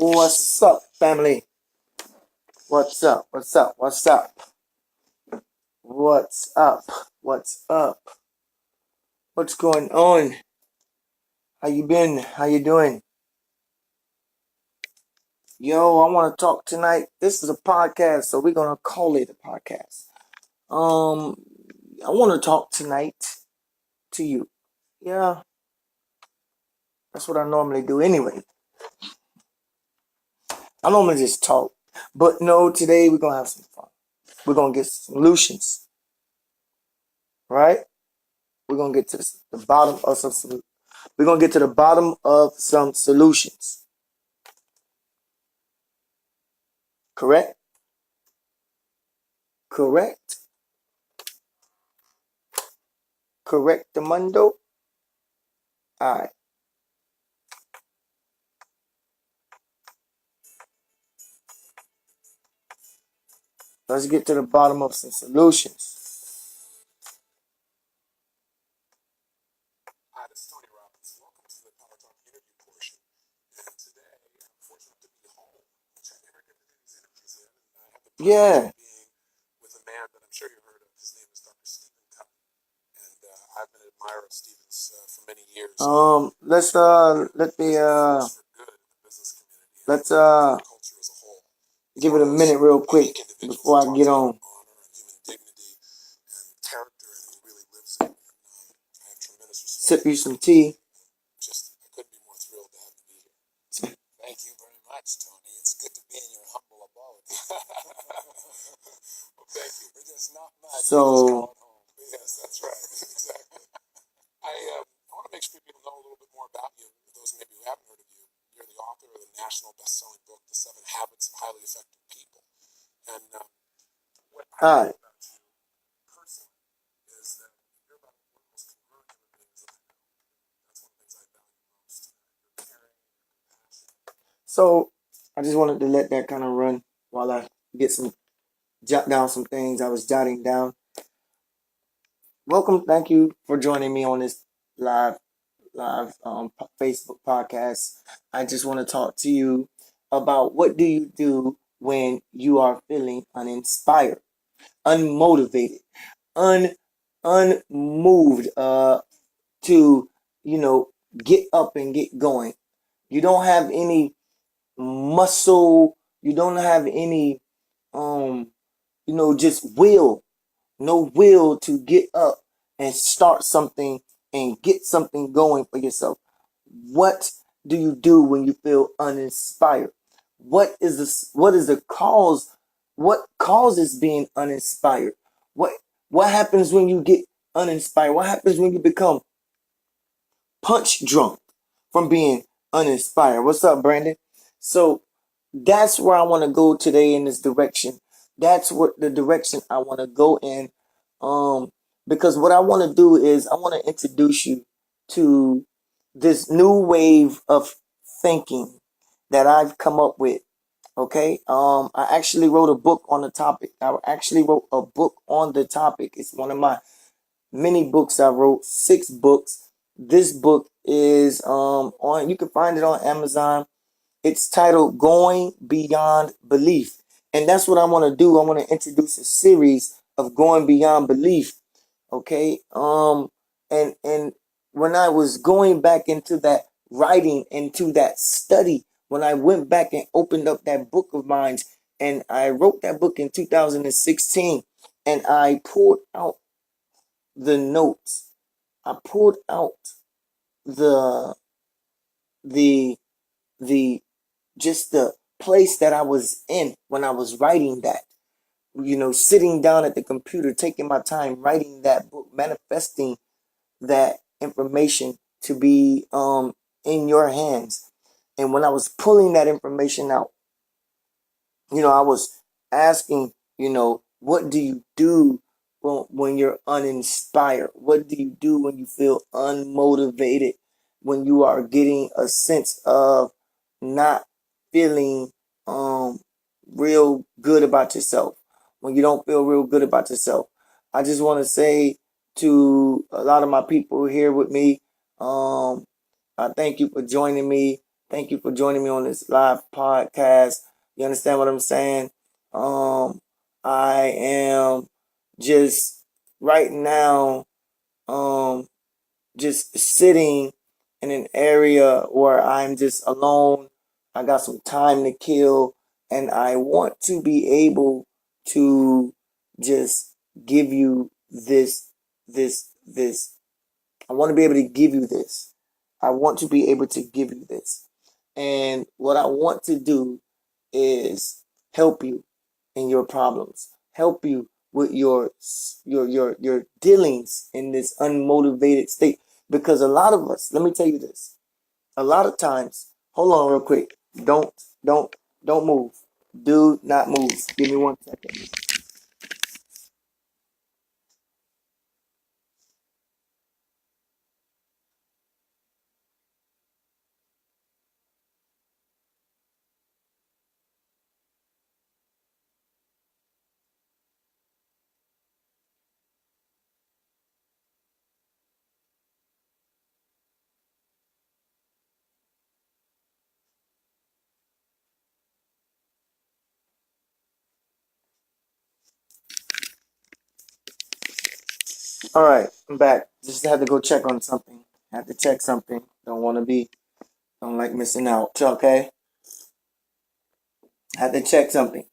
What's up, family? What's up? What's up? What's up? What's up? What's up? What's going on? How you been? How you doing? Yo, I want to talk tonight. This is a podcast, so we're gonna call it a podcast. Um, I want to talk tonight to you. Yeah, that's what I normally do anyway. I normally just talk, but no, today we're gonna have some fun. We're gonna get solutions, right? We're gonna get to the bottom of some. We're gonna get to the bottom of some solutions. Correct? Correct? Correct the mundo? Alright. Let's get to the bottom of some solutions. Yeah. Let me let's give it a minute real quick before I get on. Sip you some tea. So alright. So I just wanted to let that kind of run while I get some jot down some things I was jotting down. Welcome, thank you for joining me on this live Facebook podcast. I just want to talk to you about what do you do when you are feeling uninspired, unmotivated, un unmoved to get up and get going. You don't have any muscle, you don't have any um just will to get up and start something and get something going for yourself. What do you do when you feel uninspired? What is the cause? What causes being uninspired? What what happens when you get uninspired? What happens when you become punch drunk from being uninspired? What's up, Brandon? So that's where I want to go today in this direction. That's what the direction I want to go in. Um, because what I want to do is I want to introduce you to this new wave of thinking that I've come up with. Okay. I actually wrote a book on the topic. I actually wrote a book on the topic. It's one of my many books I wrote, 6 books. This book is on you can find it on Amazon. It's titled Going Beyond Belief. And that's what I want to do. I want to introduce a series of going beyond belief. Okay. And when I was going back into that writing, into that study, when I went back and opened up that book of mine, and I wrote that book in 2016, and I pulled out the notes. I pulled out the the the just the place that I was in when I was writing that. Sitting down at the computer, taking my time writing that book, manifesting that information to be in your hands. And when I was pulling that information out, I was asking, what do you do when you're uninspired? What do you do when you feel unmotivated? When you are getting a sense of not feeling real good about yourself? When you don't feel real good about yourself? I just want to say to a lot of my people here with me, I thank you for joining me. Thank you for joining me on this live podcast. You understand what I'm saying? Um, I am just right now, um, just sitting in an area where I'm just alone. I got some time to kill, and I want to be able to just give you this. I want to be able to give you this. I want to be able to give you this. And what I want to do is help you in your problems, help you with your dealings in this unmotivated state. Because a lot of us, let me tell you this, a lot of times, hold on real quick. Don't don't don't move. Do not move. Give me 1 second. All right, I'm back. Just had to go check on something. Had to check something. Don't like missing out. Okay, had to check something.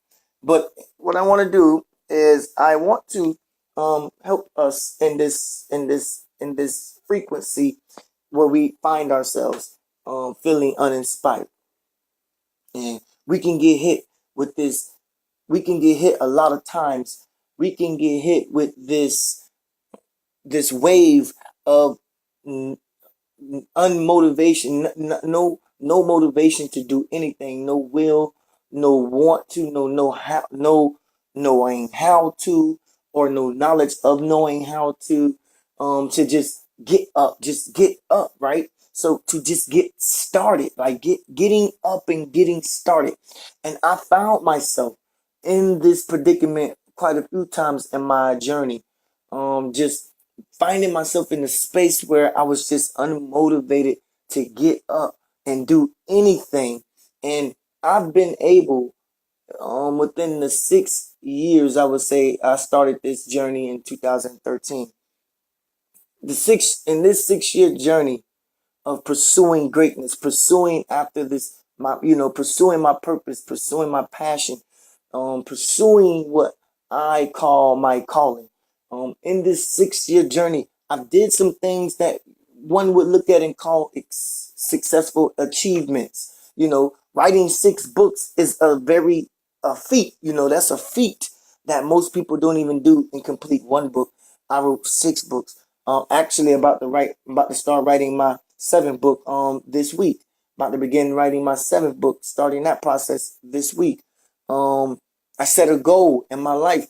But what I want to do is I want to help us in this frequency where we find ourselves feeling uninspired, and we can get hit with this. We can get hit a lot of times. We can get hit with this wave of unmotivation, no motivation to do anything, no will, no want to, no how, no knowing how to, or no knowledge of knowing how to just get up, right? So to just get started, like getting up and getting started. And I found myself in this predicament quite a few times in my journey. Just finding myself in a space where I was just unmotivated to get up and do anything. And I've been able, within the 6 years, I would say I started this journey in 2013. In this 6 year journey of pursuing greatness, pursuing after this, pursuing my purpose, pursuing my passion, pursuing what I call my calling. In this 6 year journey, I did some things that one would look at and call successful achievements. Writing 6 books is a feat. That's a feat that most people don't even do and complete one book. I wrote 6 books. Actually, about to start writing my seventh book this week. About to begin writing my seventh book, starting that process this week. I set a goal in my life.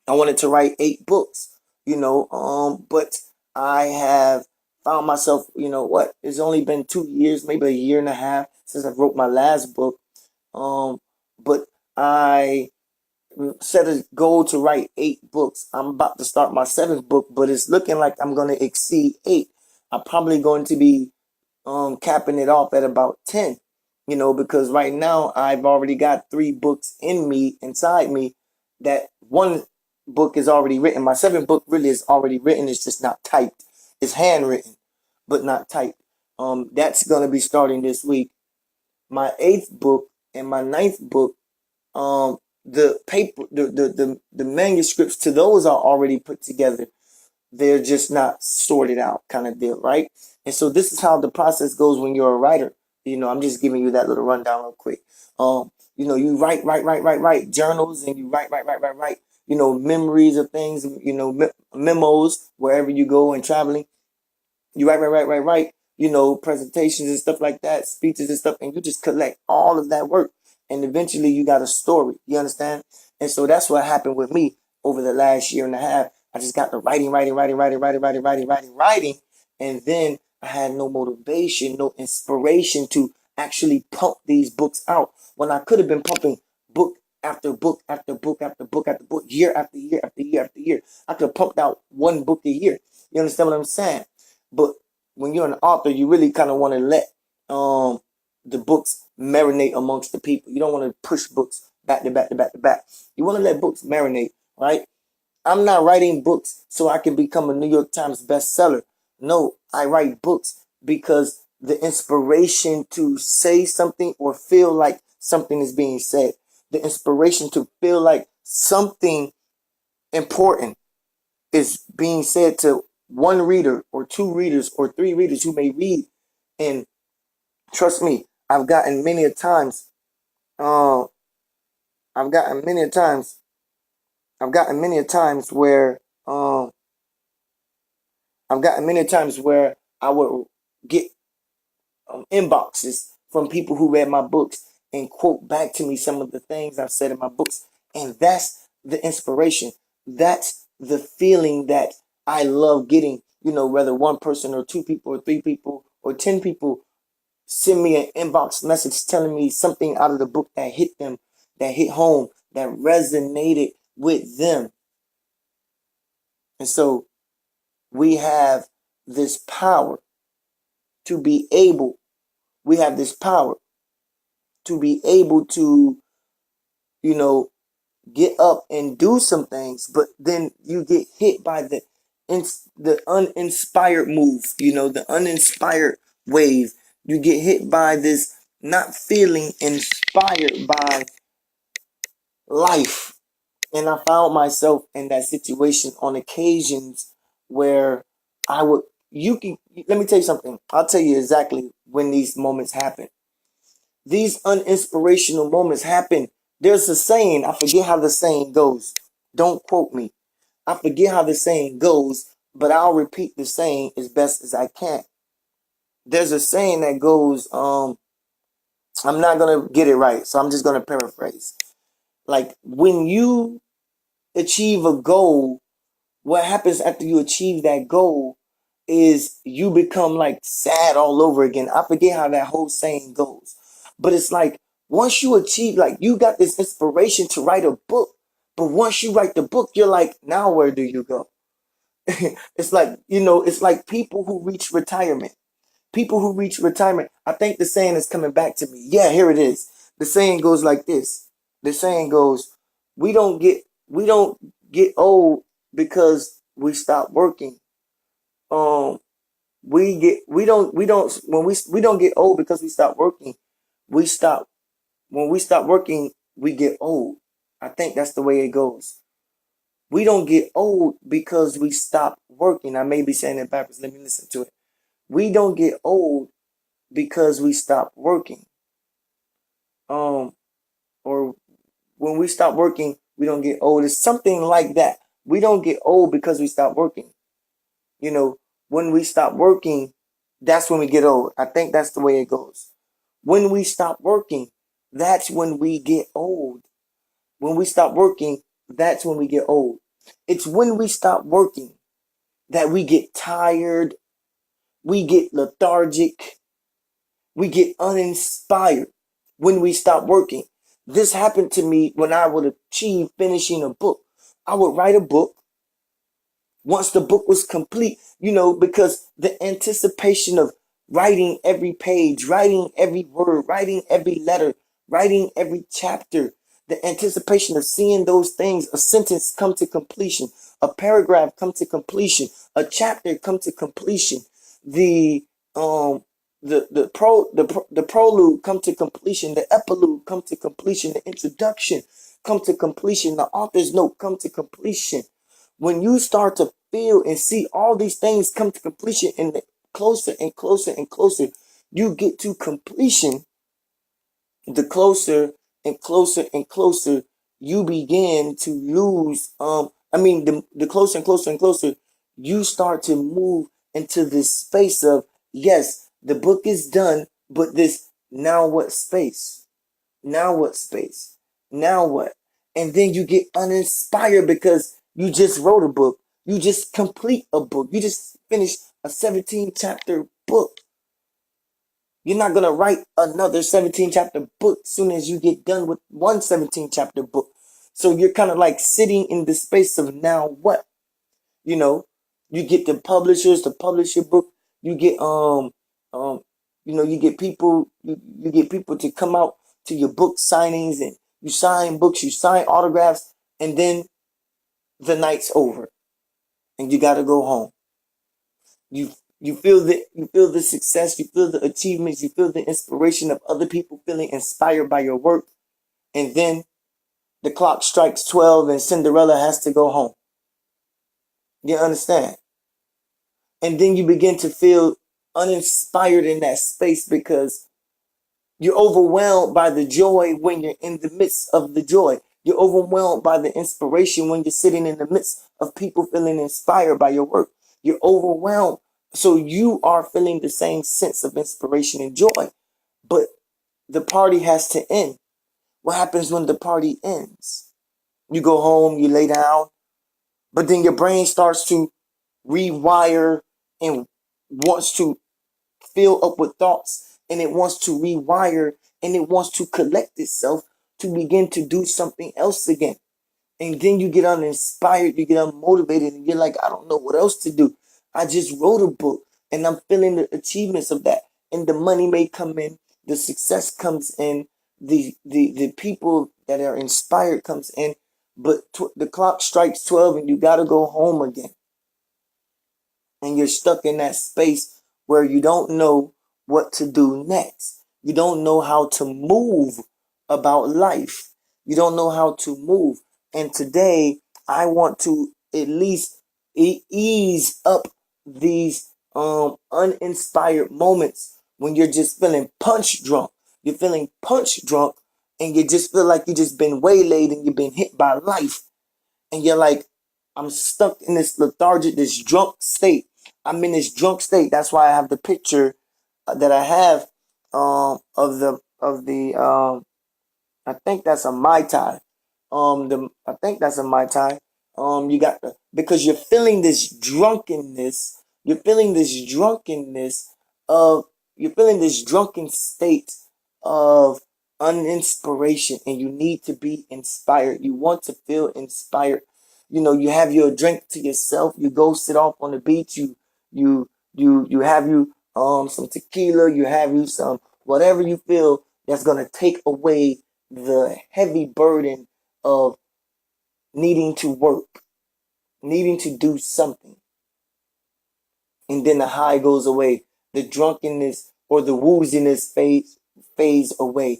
I wanted to write 8 books, but I have found myself, it's only been 2 years, maybe a year and a half since I wrote my last book. Um, but I set a goal to write 8 books. I'm about to start my seventh book, but it's looking like I'm going to exceed 8. I'm probably going to be capping it off at about 10, because right now I've already got 3 books inside me. That one book is already written. My seventh book really is already written. It's just not typed. It's handwritten, but not typed. That's going to be starting this week. My eighth book and my ninth book, the paper, the manuscripts to those are already put together. They're just not sorted out, kind of deal, right? And so this is how the process goes when you're a writer. I'm just giving you that little rundown real quick. You write journals, and you write. Memories of things. Memos wherever you go and traveling. You write. Presentations and stuff like that, speeches and stuff, and you just collect all of that work, and eventually you got a story. You understand? And so that's what happened with me over the last year and a half. I just got the writing, and then I had no motivation, no inspiration to actually pump these books out when I could have been pumping book after book after book after book after book, year after year after year after year. I could have pumped out 1 book a year. You understand what I'm saying? But when you're an author, you really kind of want to let the books marinate amongst the people. You don't want to push books back to back to back to back. You want to let books marinate, right? I'm not writing books so I can become a New York Times bestseller. No, I write books because the inspiration to say something or feel like something is being said, the inspiration to feel like something important is being said to one reader or two readers or three readers who may read. And trust me, I've gotten many a times, uh, I've gotten many a times, I've gotten many a times where, I've gotten many times where I would get inboxes from people who read my books and quote back to me some of the things I've said in my books. And that's the inspiration. That's the feeling that I love getting, whether one person or two people or three people or 10 people send me an inbox message telling me something out of the book that hit them, that hit home, that resonated with them. And so we have this power to be able we have this power to be able to, you know, get up and do some things, but then you get hit by the uninspired move, the uninspired wave. You get hit by this not feeling inspired by life. And I found myself in that situation on occasions where I would, you can, let me tell you something. I'll tell you exactly when these moments happen. These uninspirational moments happen. There's a saying, I forget how the saying goes. Don't quote me. I forget how the saying goes, but I'll repeat the saying as best as I can. There's a saying that goes, I'm not going to get it right, so I'm just going to paraphrase. Like, when you achieve a goal, what happens after you achieve that goal is you become like sad all over again. I forget how that whole saying goes. But it's like once you achieve, like you got this inspiration to write a book. But once you write the book, you're like, now where do you go? It's like, it's like people who reach retirement. People who reach retirement. I think the saying is coming back to me. Yeah, here it is. The saying goes like this. The saying goes, we don't get old because we stop working. Um, we don't when we don't get old because we stop working. We stop When we stop working, we get old. I think that's the way it goes. We don't get old because we stop working. I may be saying it backwards. Let me listen to it. We don't get old because we stop working. Um, or when we stop working, we don't get old. It's something like that. We don't get old because we stop working. You know, when we stop working, that's when we get old. I think that's the way it goes. When we stop working, that's when we get old. When we stop working, that's when we get old. It's when we stop working that we get tired, we get lethargic, we get uninspired when we stop working. This happened to me when I would achieve finishing a book. I would write a book once the book was complete, because the anticipation of writing every page, writing every word, writing every letter, writing every chapter, the anticipation of seeing those things, a sentence come to completion, a paragraph come to completion, a chapter come to completion, the um the prologue come to completion, the epilogue come to completion, the introduction come to completion, the author's note come to completion. When you start to feel and see all these things come to completion, and the closer and closer and closer you get to completion, the closer and closer and closer you begin to lose. The closer and closer and closer you start to move into this space of, yes, the book is done, but this now what space? Now what space? Now what? And then you get uninspired because you just wrote a book. You just complete a book. You just finished a 17 chapter book. You're not going to write another 17 chapter book soon as you get done with one 17 chapter book. So you're kind of like sitting in the space of now what? You get the publishers to publish your book. You get um You get people, you get people to come out to your book signings, and you sign books, you sign autographs, and then the night's over and you got to go home. You feel the success, you feel the achievements, you feel the inspiration of other people feeling inspired by your work, and then the clock strikes 12 and Cinderella has to go home. You understand? And then you begin to feel uninspired in that space because you're overwhelmed by the joy when you're in the midst of the joy. You're overwhelmed by the inspiration when you're sitting in the midst of people feeling inspired by your work. You're overwhelmed. So you are feeling the same sense of inspiration and joy. But the party has to end. What happens when the party ends? You go home, you lay down, but then your brain starts to rewire and wants to fill up with thoughts, and it wants to rewire, and it wants to collect itself to begin to do something else again. And then you get uninspired, you get unmotivated, and you're like, I don't know what else to do. I just wrote a book and I'm feeling the achievements of that. And the money may come in, the success comes in, the people that are inspired comes in, but the clock strikes 12 and you gotta go home again. And you're stuck in that space where you don't know what to do next. You don't know how to move about life. You don't know how to move. And today, I want to at least ease up these uninspired moments when you're just feeling punch drunk. You're feeling punch drunk and you just feel like you just been waylaid and you've been hit by life, and you're like, I'm stuck in this lethargic, this drunk state. I'm in this drunk state. That's why I have the picture that I have of the I think that's a Mai Tai. I think that's a Mai Tai. You got the, because you're feeling this drunkenness. You're feeling this drunkenness of you're feeling this drunken state of uninspiration, and you need to be inspired. You want to feel inspired. You have your drink to yourself. You go sit off on the beach. You have you some tequila. You have you some whatever you feel that's gonna take away the heavy burden of needing to work, needing to do something. And then the high goes away. The drunkenness or the wooziness fades away.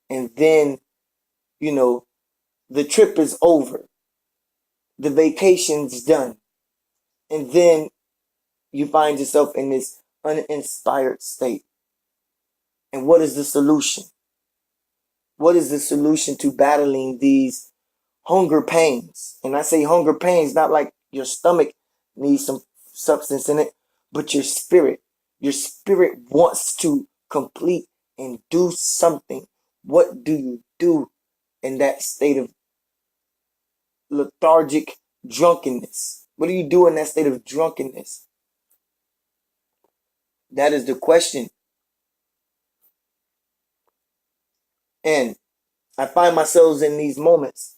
And then, you know, the trip is over. The vacation's done. And then you find yourself in this uninspired state. And what is the solution? What is the solution to battling these hunger pains? And I say hunger pains, not like your stomach needs some substance in it, but your spirit. Your spirit wants to complete and do something. What do you do in that state of lethargic drunkenness? What do you do in that state of drunkenness? That is the question. And I find myself in these moments.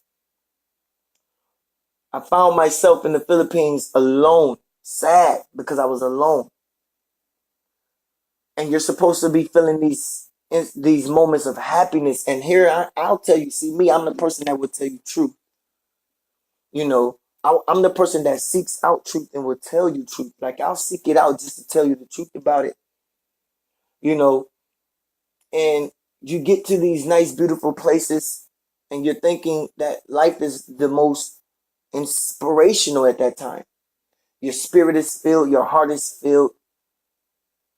I found myself in the Philippines alone, sad because I was alone. And you're supposed to be feeling these moments of happiness. And here I'll tell you, see me, I'm the person that will tell you truth. I'm the person that seeks out truth and will tell you truth. Like I'll seek it out just to tell you the truth about it. You know, and you get to these nice, beautiful places, and you're thinking that life is the most inspirational at that time. Your spirit is filled, your heart is filled,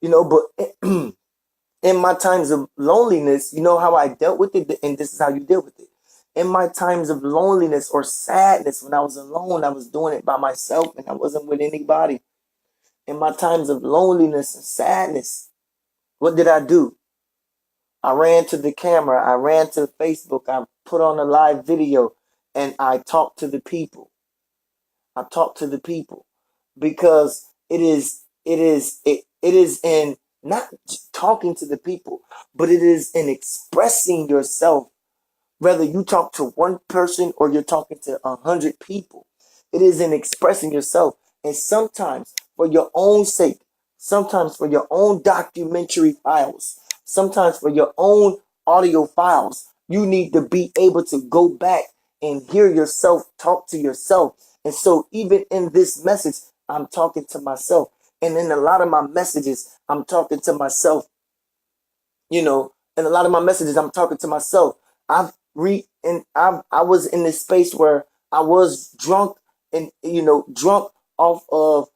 but in my times of loneliness, you know how I dealt with it, and this is how you deal with it. In my times of loneliness or sadness, when I was alone, I was doing it by myself and I wasn't with anybody. In my times of loneliness and sadness, what did I do? I ran to the camera, I ran to Facebook, I put on a live video, and I talked to the people. I talk to the people because it is in not talking to the people, but it is in expressing yourself. Whether you talk to one person or you're talking to 100 people, it is in expressing yourself. And sometimes, for your own sake, sometimes for your own documentary files, sometimes for your own audio files. You need to be able to go back and hear yourself talk to yourself. And so, even in this message, I'm talking to myself. And in a lot of my messages, I'm talking to myself. In a lot of my messages, I'm talking to myself. I was in this space where I was drunk, and drunk off of,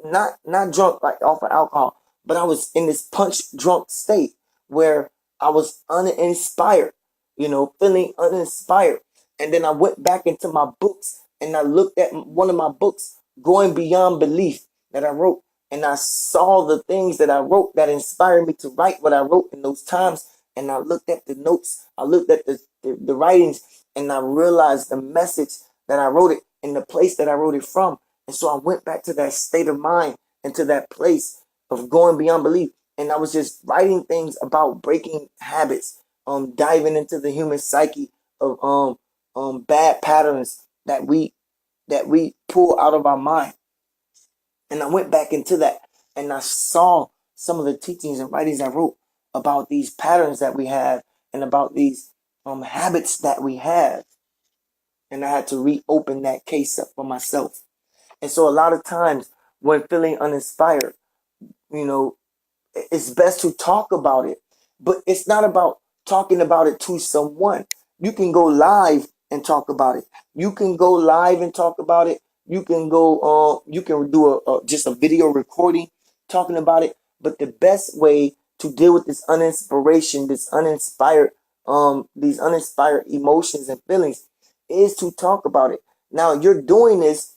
not drunk like off of alcohol, but I was in this punch drunk state where I was uninspired, feeling uninspired. And then I went back into my books and I looked at one of my books, Going Beyond Belief, that I wrote, and I saw the things that I wrote that inspired me to write what I wrote in those times. And I looked at the notes, I looked at the writings, and I realized the message that I wrote it in the place that I wrote it from. And so I went back to that state of mind and to that place of going beyond belief. And I was just writing things about breaking habits, diving into the human psyche of bad patterns that we pull out of our mind. And I went back into that and I saw some of the teachings and writings I wrote about these patterns that we have and about these habits that we have. And I had to reopen that case up for myself. And so a lot of times when feeling uninspired, you know, it's best to talk about it, but it's not about talking about it to someone. You can go live and talk about it. You can go live and talk about it. You can do just a video recording talking about it. But the best way to deal with this uninspiration, these uninspired emotions and feelings is to talk about it. Now you're doing this.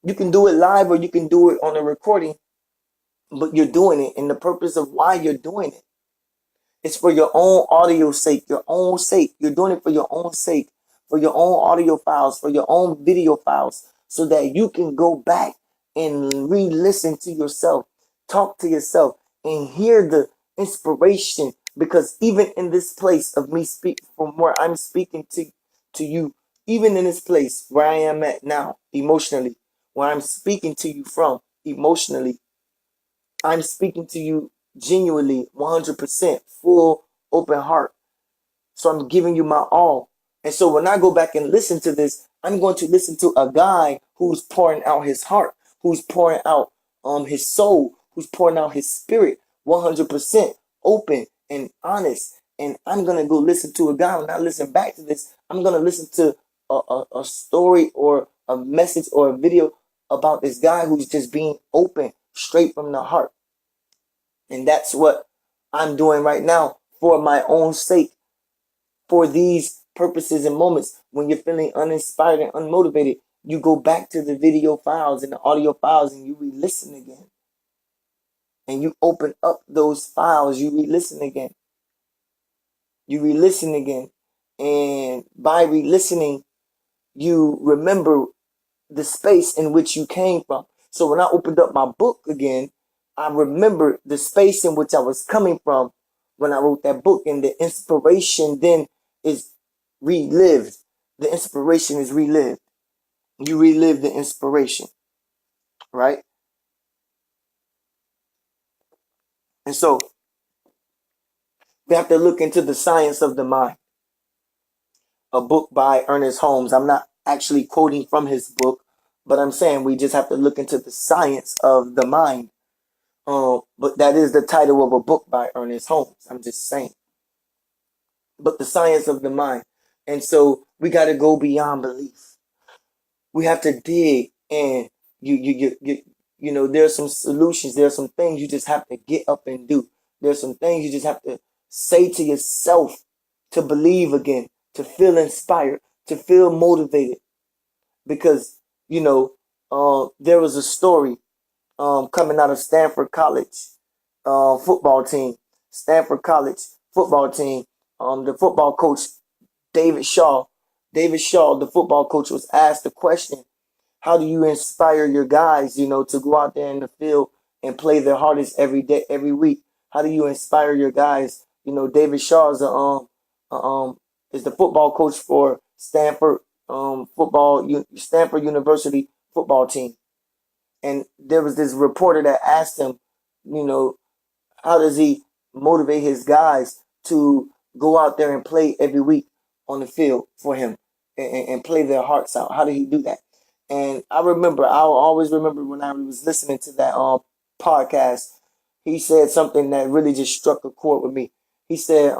You can do it live or you can do it on a recording, but you're doing it, and the purpose of why you're doing it, it's for your own audio sake, your own sake. You're doing it for your own sake, for your own audio files, for your own video files, so that you can go back and re-listen to yourself, talk to yourself, and hear the inspiration. Because even in this place of me speak from where I'm speaking to you, even in this place where I am at now, emotionally, where I'm speaking to you from emotionally, I'm speaking to you genuinely, 100%, full, open heart. So I'm giving you my all. And so when I go back and listen to this, I'm going to listen to a guy who's pouring out his heart, who's pouring out his soul, who's pouring out his spirit, 100% open and honest. And I'm going to go listen to a guy. When I listen back to this, I'm going to listen to a story or a message or a video about this guy who's just being open, straight from the heart. And that's what I'm doing right now for my own sake, for these purposes and moments. When you're feeling uninspired and unmotivated, you go back to the video files and the audio files and you re-listen again. And you open up those files, you re-listen again. You re-listen again. And by re-listening, you remember the space in which you came from. So when I opened up my book again, I remember the space in which I was coming from when I wrote that book, and the inspiration then is relived. The inspiration is relived. You relive the inspiration, right? And so we have to look into the science of the mind, a book by Ernest Holmes. I'm not actually quoting from his book, but I'm saying we just have to look into the science of the mind. But that is the title of a book by Ernest Holmes. I'm just saying. But the science of the mind. And so we got to go beyond belief. We have to dig, and there's some solutions. There's some things you just have to get up and do. There's some things you just have to say to yourself to believe again, to feel inspired, to feel motivated. Because, there was a story coming out of Stanford College football team. Stanford College football team. The football coach, David Shaw. David Shaw, the football coach, was asked the question, how do you inspire your guys, to go out there in the field and play their hardest every day, every week? How do you inspire your guys? David Shaw is the football coach for Stanford University football team. And there was this reporter that asked him, you know, how does he motivate his guys to go out there and play every week on the field for him and play their hearts out? How did he do that? And I'll always remember when I was listening to that podcast, he said something that really just struck a chord with me. He said,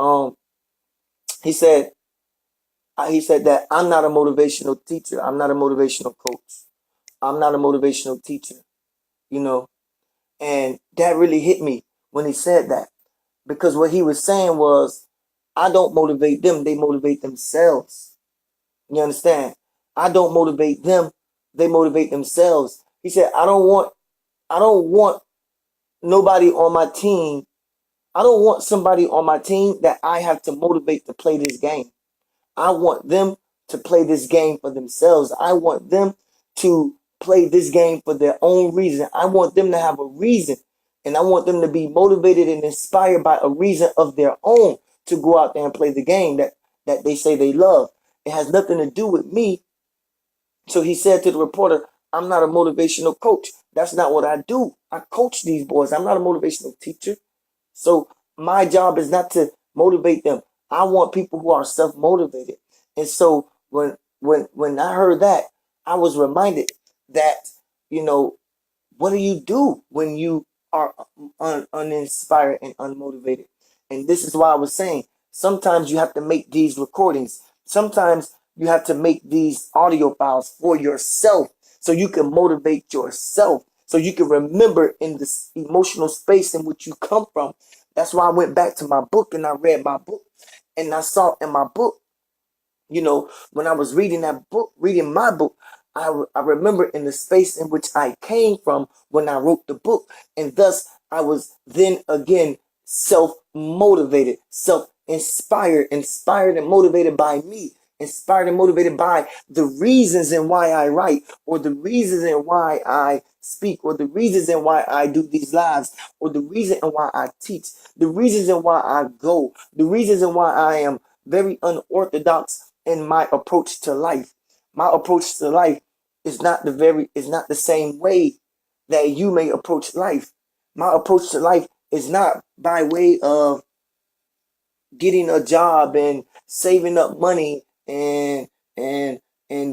he said, he said that I'm not a motivational teacher. I'm not a motivational coach. I'm not a motivational teacher, you know. And that really hit me when he said that, because what he was saying was, I don't motivate them, they motivate themselves. You understand? I don't motivate them, they motivate themselves. He said, I don't want nobody on my team. I don't want somebody on my team that I have to motivate to play this game. I want them to play this game for themselves. I want them to play this game for their own reason. I want them to have a reason, and I want them to be motivated and inspired by a reason of their own to go out there and play the game that they say they love. It has nothing to do with me. So he said to the reporter, I'm not a motivational coach. That's not what I do. I coach these boys. I'm not a motivational teacher. So my job is not to motivate them. I want people who are self-motivated. And so when I heard that, I was reminded that, you know, what do you do when you are uninspired and unmotivated? And this is why I was saying, sometimes you have to make these recordings. Sometimes you have to make these audio files for yourself so you can motivate yourself, so you can remember in this emotional space in which you come from. That's why I went back to my book and I read my book, and I saw in my book, you know, when I was reading that book, reading my book, I remember in the space in which I came from when I wrote the book. And thus, I was then again self motivated, self inspired, inspired and motivated by me, inspired and motivated by the reasons and why I write, or the reasons and why I speak, or the reasons and why I do these lives, or the reason and why I teach, the reasons and why I go, the reasons and why I am very unorthodox in my approach to life. My approach to life is not the same way that you may approach life. My approach to life is not by way of getting a job and saving up money and and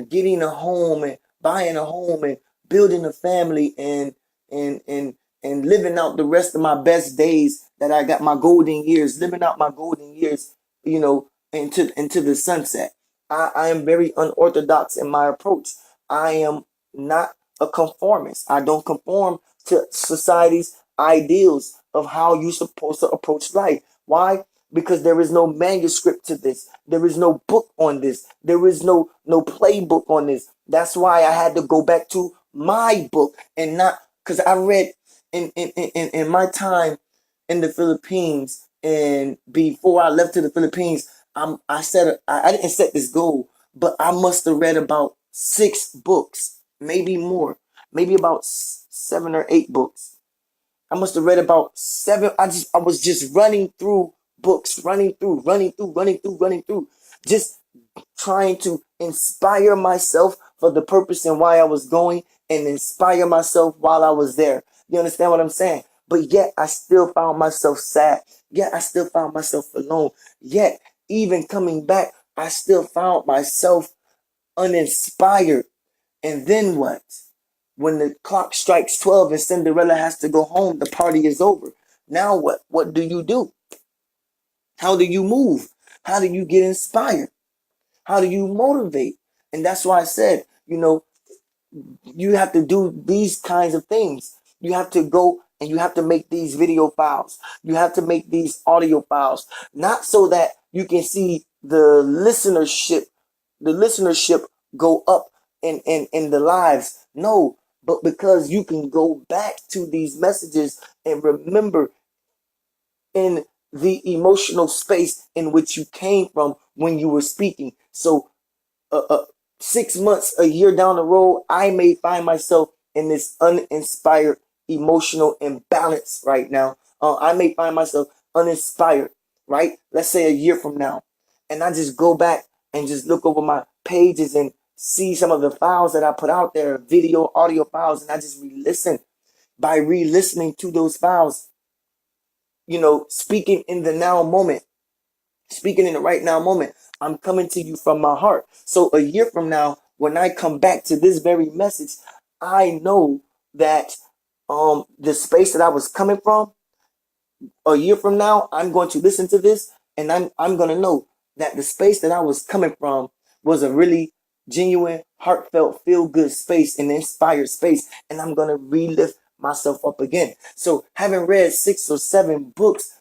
getting a home and buying a home and building a family and and and living out the rest of my best days that I got, my golden years, living out my golden years, you know, into the sunset. I am very unorthodox in my approach. I am not a conformist. I don't conform to society's ideals of how you're supposed to approach life. Why? Because there is no manuscript to this. There is no book on this. There is no playbook on this. That's why I had to go back to my book and not, because I read in my time in the Philippines, and before I left to the Philippines, I didn't set this goal, but I must have read about 6 books, maybe more, maybe about 7 or 8 books. I must have read about 7. I was just running through books, running through, just trying to inspire myself for the purpose and why I was going, and inspire myself while I was there. You understand what I'm saying? But yet I still found myself sad. Yet I still found myself alone. Yet even coming back, I still found myself uninspired. And then what? When the clock strikes 12 and Cinderella has to go home, the party is over. Now what? What do you do? How do you move? How do you get inspired? How do you motivate? And that's why I said, you know, you have to do these kinds of things. You have to go and you have to make these video files. You have to make these audio files, not so that you can see the listenership go up in the lives. No, but because you can go back to these messages and remember in the emotional space in which you came from when you were speaking. So, 6 months, a year down the road, I may find myself in this uninspired emotional imbalance right now. I may find myself uninspired, right? Let's say a year from now. And I just go back and just look over my pages and see some of the files that I put out there, video, audio files, and I just re listen. by re-listening to those files, speaking in the now moment, speaking in the right now moment. I'm coming to you from my heart. So a year from now, when I come back to this very message, I know that the space that I was coming from, a year from now, I'm going to listen to this, and I'm going to know that the space that I was coming from was a really genuine, heartfelt, feel good space, an inspired space, and I'm going to relift myself up again. So having read 6 or 7 books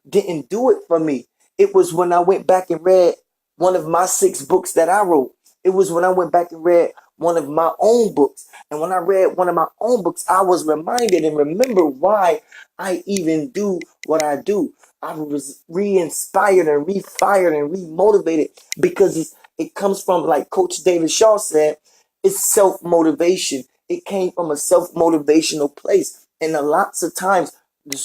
didn't do it for me. It was when I went back and read one of my 6 books that I wrote. It was when I went back and read one of my own books. And when I read one of my own books, I was reminded and remember why I even do what I do. I was re-inspired and re-fired and re-motivated because it comes from, like Coach David Shaw said, it's self-motivation. It came from a self-motivational place. And lots of times, the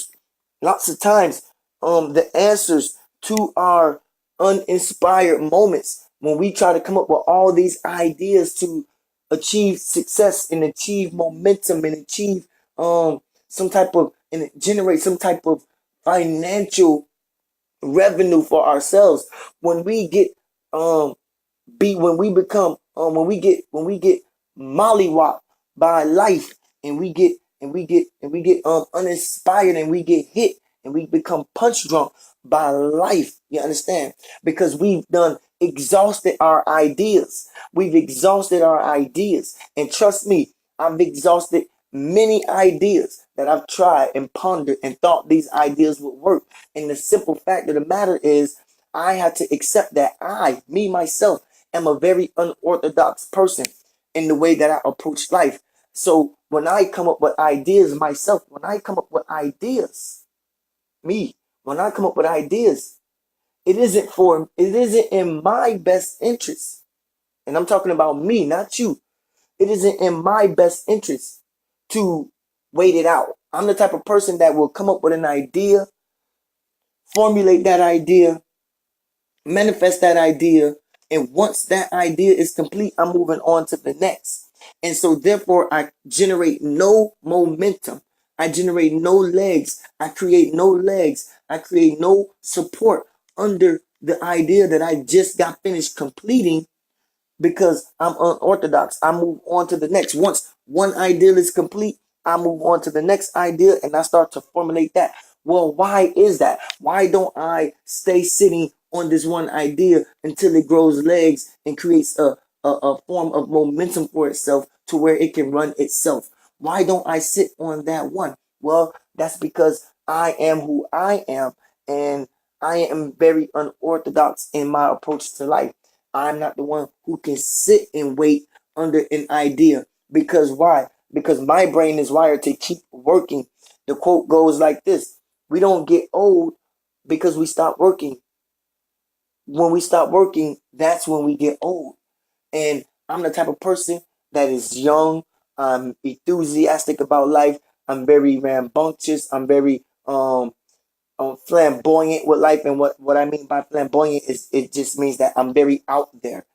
answers to our uninspired moments, when we try to come up with all these ideas to achieve success and achieve momentum and achieve some type of, and generate some type of financial revenue for ourselves, when we get um be when we become when we get mollywopped by life, and we get uninspired, and we get hit, and we become punch drunk by life. You understand? Because we've done exhausted our ideas. We've exhausted our ideas. And trust me, I've exhausted many ideas that I've tried and pondered and thought these ideas would work. And the simple fact of the matter is, I had to accept that me, myself, am a very unorthodox person in the way that I approach life. So when I come up with ideas myself, when I come up with ideas, me, when I come up with ideas, it isn't in my best interest. And I'm talking about me, not you. It isn't in my best interest to wait it out. I'm the type of person that will come up with an idea, formulate that idea, manifest that idea, and once that idea is complete, I'm moving on to the next. And so therefore I generate no momentum. I generate no legs. I create no legs. I create no support under the idea that I just got finished completing, because I'm unorthodox. I move on to the next. Once one ideal is complete, I move on to the next idea, and I start to formulate that. Well, why is that? Why don't I stay sitting on this one idea until it grows legs and creates a form of momentum for itself to where it can run itself? Why don't I sit on that one? Well, that's because I am who I am, and I am very unorthodox in my approach to life. I'm not the one who can sit and wait under an idea. Because why? Because my brain is wired to keep working. The quote goes like this: we don't get old because we stop working. When we stop working, that's when we get old. And I'm the type of person that is young. I'm enthusiastic about life. I'm very rambunctious. I'm very flamboyant with life. And what I mean by flamboyant is, it just means that I'm very out there.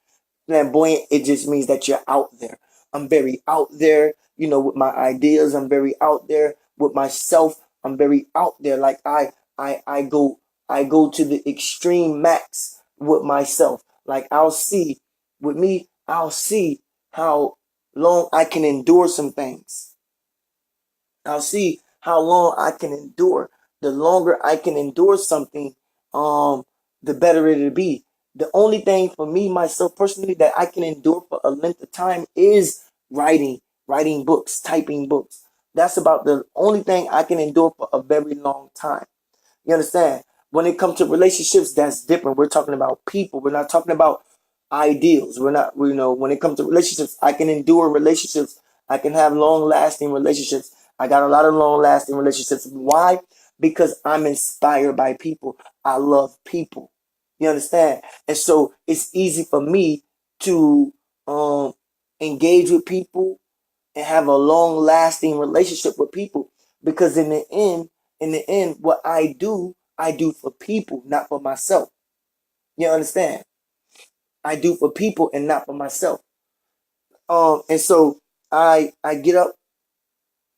Flamboyant, it just means that you're out there. I'm very out there, with my ideas. I'm very out there with myself. I'm very out there. Like I go to the extreme max with myself. Like I'll see how long I can endure some things. I'll see how long I can endure. The longer I can endure something, the better it'll be. The only thing for me, myself personally, that I can endure for a length of time is writing books, typing books. That's about the only thing I can endure for a very long time. You understand? When it comes to relationships, that's different. We're talking about people. We're not talking about ideals. We're not, when it comes to relationships, I can endure relationships. I can have long lasting relationships. I got a lot of long lasting relationships. Why? Because I'm inspired by people. I love people. You understand? And so it's easy for me to engage with people and have a long lasting relationship with people, because in the end, what I do for people, not for myself. You understand? I do for people and not for myself. And so I get up,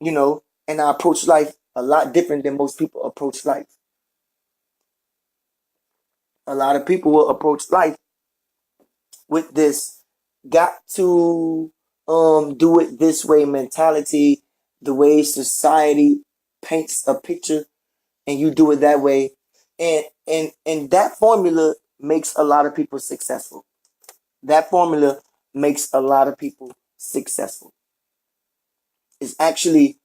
you know, And I approach life a lot different than most people approach life. A lot of people will approach life with this got to do it this way mentality, the way society paints a picture, and you do it that way. And that formula makes a lot of people successful. That formula makes a lot of people successful. It's actually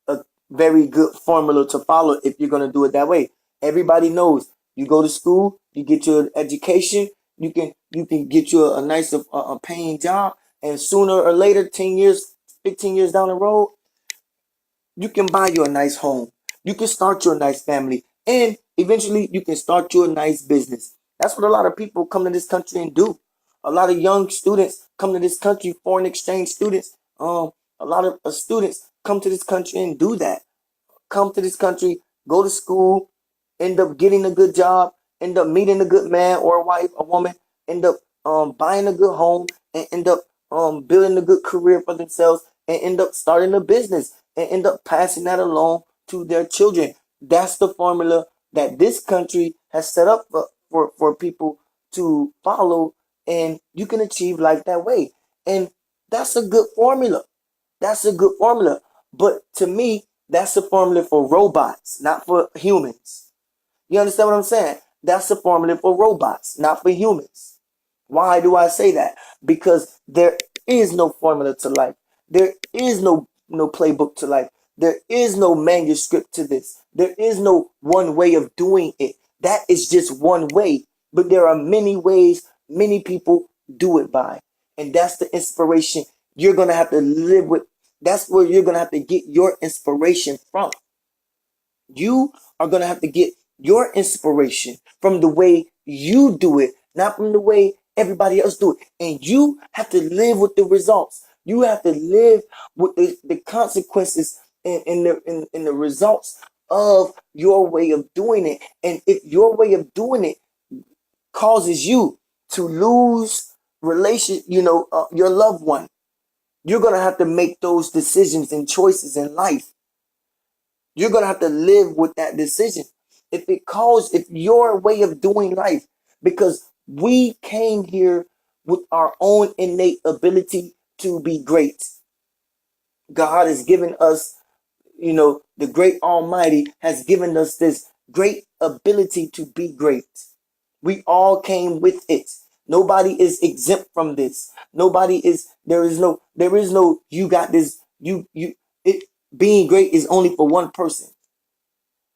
a very good formula to follow if you're going to do it that way. Everybody knows you go to school, you get your education, you can get you a nice a paying job, and sooner or later, 10 years, 15 years down the road, you can buy you a nice home. You can start your nice family, and eventually you can start your nice business. That's what a lot of people come to this country and do. A lot of young students come to this country, foreign exchange students. A lot of students come to this country and do that. Come to this country, go to school, end up getting a good job, end up meeting a good man or a wife, a woman, end up buying a good home, and end up building a good career for themselves, and end up starting a business, and end up passing that along to their children. That's the formula that this country has set up for people to follow, and you can achieve life that way. And that's a good formula. That's a good formula. But to me, that's a formula for robots, not for humans. You understand what I'm saying? That's a formula for robots, not for humans. Why do I say that? Because there is no formula to life. There is no playbook to life. There is no manuscript to this. There is no one way of doing it. That is just one way. But there are many ways many people do it by. And that's the inspiration you're going to have to live with. That's where you're going to have to get your inspiration from. You are going to have to get your inspiration from the way you do it, not from the way everybody else do it. And you have to live with the results. You have to live with the consequences and the results of your way of doing it. And if your way of doing it causes you to lose your loved one, you're going to have to make those decisions and choices in life. You're going to have to live with that decision. If your way of doing life, because we came here with our own innate ability to be great. God has given us, the great Almighty has given us this great ability to be great. We all came with it. Nobody is exempt from this. There is no, you got this, being great is only for one person.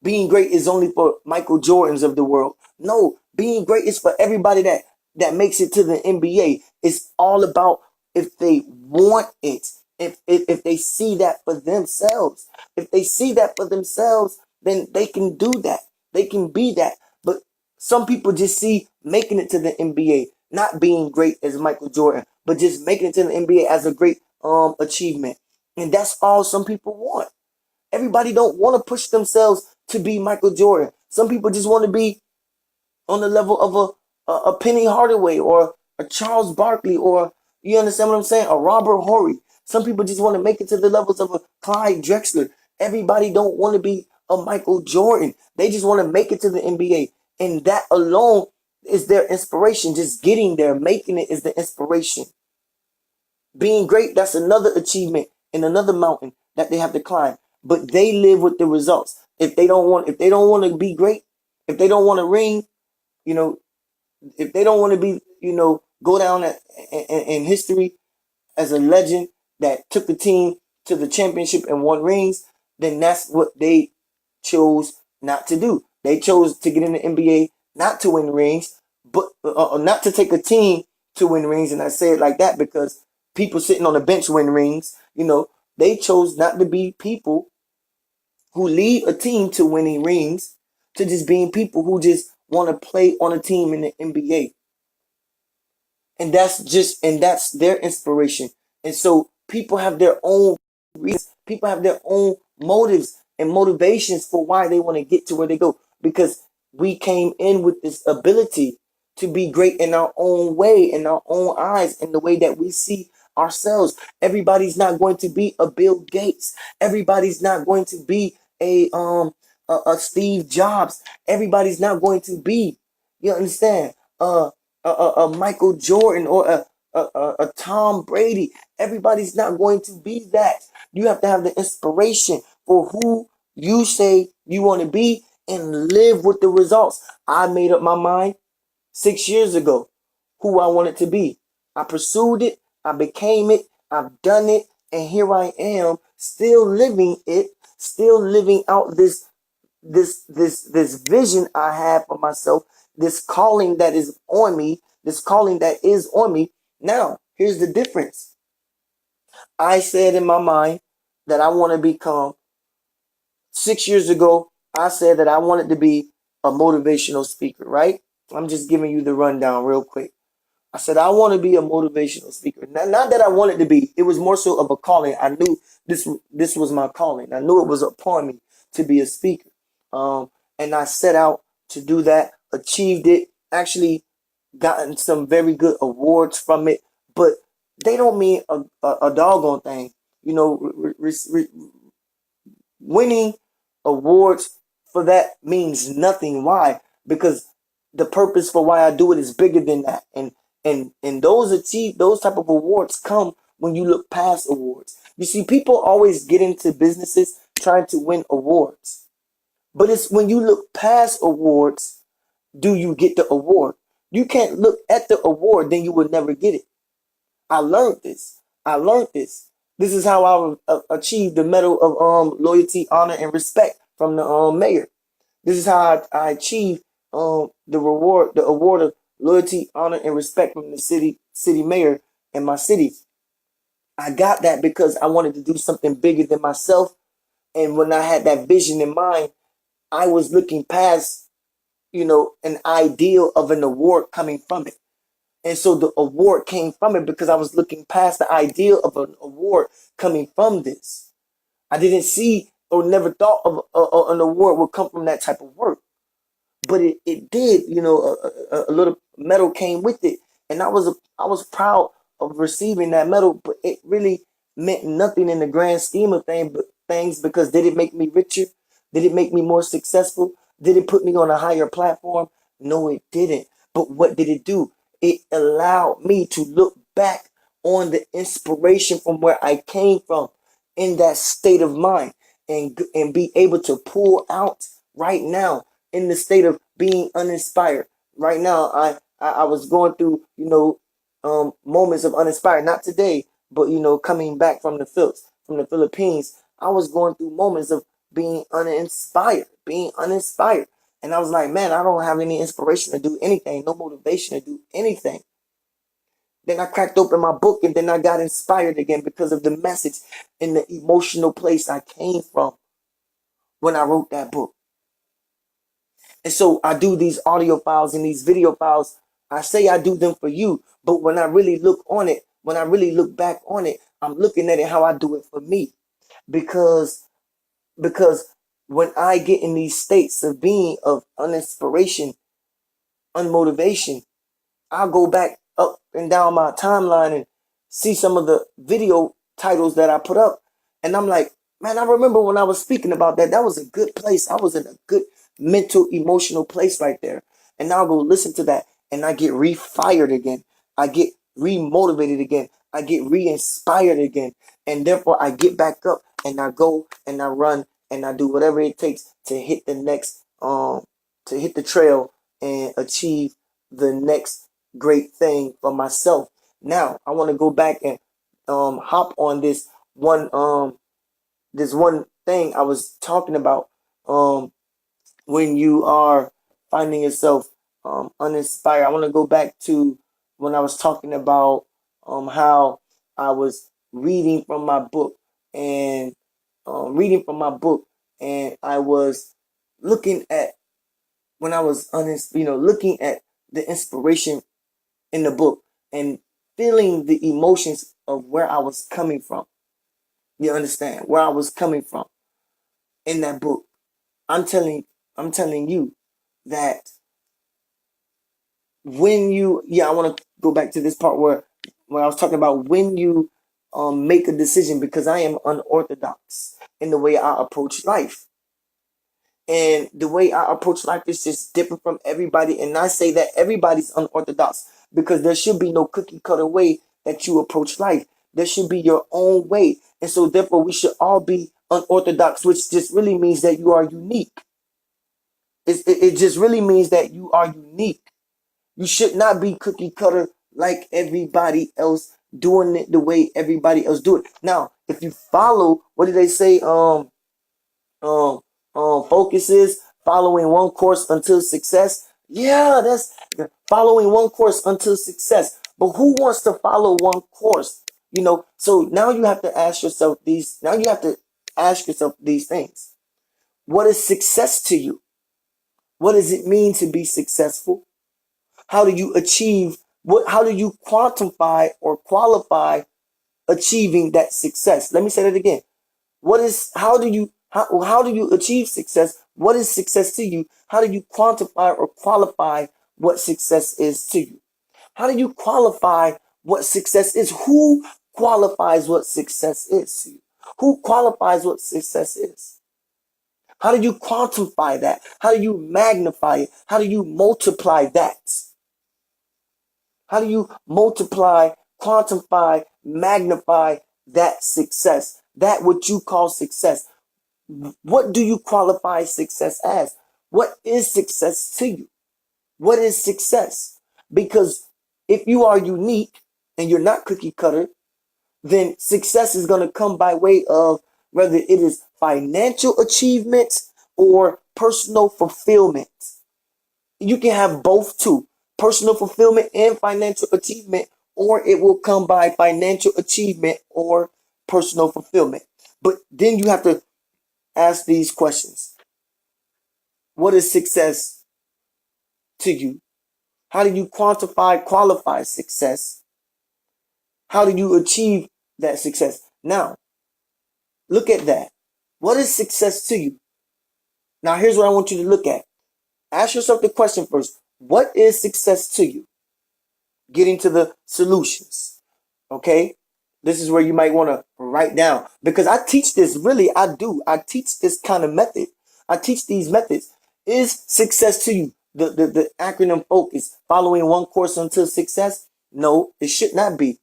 Being great is only for Michael Jordans of the world. No, being great is for everybody that makes it to the NBA. It's all about if they want it. If they see that for themselves. If they see that for themselves, then they can do that. They can be that. But some people just see making it to the NBA, not being great as Michael Jordan, but just making it to the NBA as a great achievement. And that's all some people want. Everybody don't want to push themselves to be Michael Jordan. Some people just want to be on the level of a Penny Hardaway or a Charles Barkley, or you understand what I'm saying? A Robert Horry. Some people just want to make it to the levels of a Clyde Drexler. Everybody don't want to be a Michael Jordan. They just want to make it to the NBA. And that alone is their inspiration. Just getting there, making it is the inspiration. Being great, that's another achievement and another mountain that they have to climb. But they live with the results. If they don't want to be great, if they don't want to ring, you know, if they don't want to be, go down in history as a legend that took the team to the championship and won rings, then that's what they chose not to do. They chose to get in the NBA, not to win rings, but not to take a team to win rings. And I say it like that because people sitting on the bench win rings. They chose not to be people who lead a team to winning rings, to just being people who just want to play on a team in the NBA. And that's their inspiration. And so people have their own reasons. People have their own motives and motivations for why they want to get to where they go. Because we came in with this ability to be great in our own way, in our own eyes, in the way that we see ourselves. Everybody's not going to be a Bill Gates. Everybody's not going to be a Steve Jobs. Everybody's not going to be, you understand, a Michael Jordan or a Tom Brady. Everybody's not going to be that. You have to have the inspiration for who you say you want to be and live with the results. I made up my mind 6 years ago who I wanted to be. I pursued it, I became it, I've done it, and here I am still living it, still living out this vision I have for myself, this calling that is on me, this calling that is on me. Now, here's the difference. I said in my mind that I want to become 6 years ago, I said that I wanted to be a motivational speaker, right? I'm just giving you the rundown real quick. I said I want to be a motivational speaker. Not that I wanted to be. It was more so of a calling. I knew this was my calling. I knew it was upon me to be a speaker. And I set out to do that. Achieved it. Actually, gotten some very good awards from it. But they don't mean a doggone thing. You know, winning awards for that means nothing. Why? Because the purpose for why I do it is bigger than that. And those type of awards come when you look past awards. You see, people always get into businesses trying to win awards. But it's when you look past awards, do you get the award? You can't look at the award, then you will never get it. I learned this. I learned this. This is how I achieved the Medal of Loyalty, Honor, and Respect from the mayor. This is how I achieved the award of Loyalty, Honor, and Respect from the city mayor in my city. I got that because I wanted to do something bigger than myself. And when I had that vision in mind, I was looking past, an ideal of an award coming from it. And so the award came from it because I was looking past the ideal of an award coming from this. I didn't see or never thought of an award would come from that type of work. But it did, a little medal came with it. And I was proud of receiving that medal, but it really meant nothing in the grand scheme of things because did it make me richer? Did it make me more successful? Did it put me on a higher platform? No, it didn't. But what did it do? It allowed me to look back on the inspiration from where I came from in that state of mind and be able to pull out right now in the state of being uninspired. Right now, I was going through, moments of uninspired. Not today, but coming back from from the Philippines, I was going through moments of being uninspired. And I was like, man, I don't have any inspiration to do anything, no motivation to do anything. Then I cracked open my book and then I got inspired again because of the message and the emotional place I came from when I wrote that book. And so I do these audio files and these video files. I say I do them for you, but when I really look on it, when I really look back on it, I'm looking at it how I do it for me. Because because when I get in these states of being of uninspiration, unmotivation, I'll go back up and down my timeline and see some of the video titles that I put up. And I'm like, man, I remember when I was speaking about that. That was a good place. I was in a good mental, emotional place right there. And now I'll go listen to that and I get re-fired again. I get re-motivated again. I get re-inspired again. And therefore I get back up and I go and I run and I do whatever it takes to hit the next to hit the trail and achieve the next great thing for myself. Now I want to go back and hop on this one thing I was talking about when you are finding yourself uninspired. I want to go back to when I was talking about how I was reading from my book and reading from my book and I was looking at when I was looking at the inspiration in the book and feeling the emotions of where I was coming from. You understand where I was coming from in that book. I'm telling I'm telling you that when you, yeah, I want to go back to this part where I was talking about when you make a decision, because I am unorthodox in the way I approach life. And the way I approach life is just different from everybody. And I say that everybody's unorthodox because there should be no cookie cutter way that you approach life. There should be your own way. And so therefore we should all be unorthodox, which just really means that you are unique. It just really means that you are unique. You should not be cookie cutter like everybody else, doing it the way everybody else do it. Now, if you follow, what do they say? Um, focus is following one course until success. Yeah, that's following one course until success. But who wants to follow one course? So now you have to ask yourself these. Now you have to ask yourself these things. What is success to you? What does it mean to be successful? How do you achieve what? How do you quantify or qualify achieving that success? Let me say that again. What is, how do you achieve success? What is success to you? How do you quantify or qualify what success is to you? How do you qualify what success is? Who qualifies what success is to you? Who qualifies what success is? How do you quantify that? How do you magnify it? How do you multiply that? How do you multiply, quantify, magnify that success? That what you call success. What do you qualify success as? What is success to you? What is success? Because if you are unique and you're not cookie cutter, then success is going to come by way of whether it is financial achievement or personal fulfillment. You can have both too, personal fulfillment and financial achievement, or it will come by financial achievement or personal fulfillment. But then you have to ask these questions. What is success to you? How do you qualify success? How do you achieve that success? Now, look at that. What is success to you? Now, here's what I want you to look at. Ask yourself the question first. What is success to you? Getting to the solutions. Okay? This is where you might want to write down, because I teach this, really, I do. I teach this kind of method. I teach these methods. Is success to you the acronym focus, following one course until success? No, it should not be.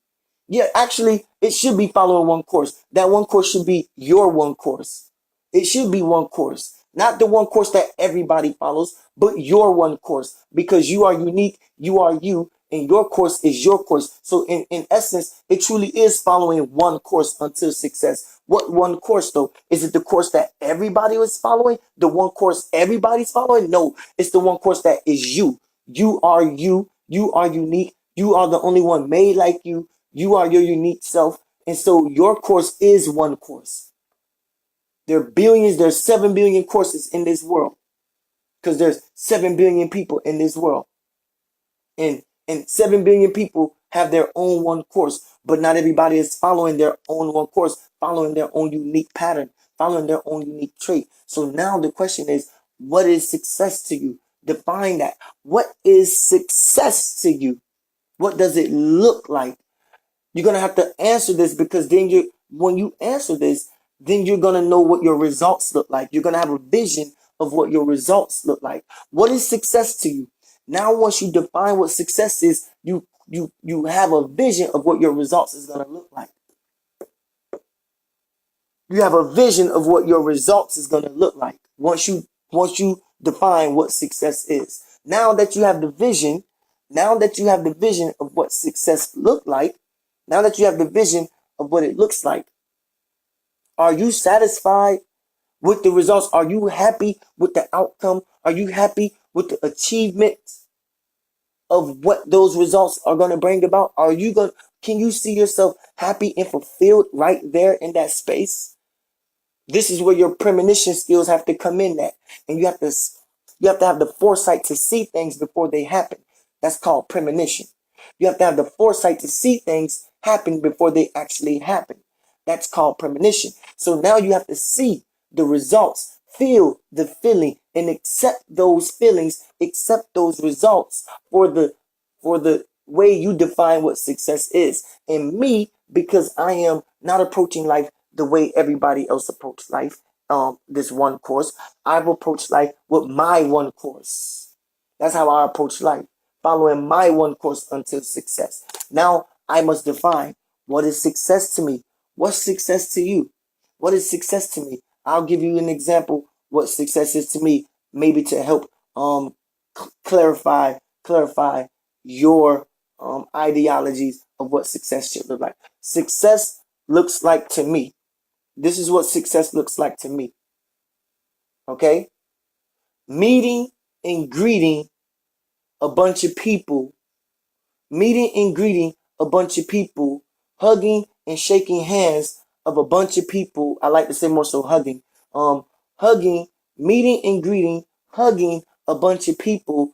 Yeah, actually, it should be following one course. That one course should be your one course. It should be one course, not the one course that everybody follows, but your one course, because you are unique, you are you, and your course is your course. So in essence, it truly is following one course until success. What one course though? Is it the course that everybody was following? The one course everybody's following? No, it's the one course that is you. You are you. You are unique. You are the only one made like you. You are your unique self. And so your course is one course. There's 7 billion courses in this world, because there's 7 billion people in this world. And 7 billion people have their own one course, but not everybody is following their own one course, following their own unique pattern, following their own unique trait. So now the question is, what is success to you? Define that. What is success to you? What does it look like? You're going to have to answer this, because then when you answer this, then you're going to know what your results look like. You're going to have a vision of what your results look like. What is success to you? Now, once you define what success is, you have a vision of what your results is going to look like. You have a vision of what your results is going to look like once you define what success is. Now that you have the vision, of what success look like, now that you have the vision of what it looks like, are you satisfied with the results? Are you happy with the outcome? Are you happy with the achievement of what those results are going to bring about? Can you see yourself happy and fulfilled right there in that space? This is where your premonition skills have to come in at. And you have to have the foresight to see things before they happen. That's called premonition. You have to have the foresight to see things happen before they actually happen. That's called premonition. So now you have to see the results, feel the feeling, and accept those feelings, accept those results for the for the way you define what success is. And me, because I am not approaching life the way everybody else approach life, this one course, I've approached life with my one course. That's how I approach life, following my one course until success. Now I must define what is success to me. What's success to you? What is success to me? I'll give you an example what success is to me, maybe to help clarify clarify your ideologies of what success should look like. Success looks like to me. This is what success looks like to me. Okay? Meeting and greeting a bunch of people, meeting and greeting a bunch of people, hugging and shaking hands of a bunch of people. I like to say more so hugging. Hugging, meeting and greeting, hugging a bunch of people,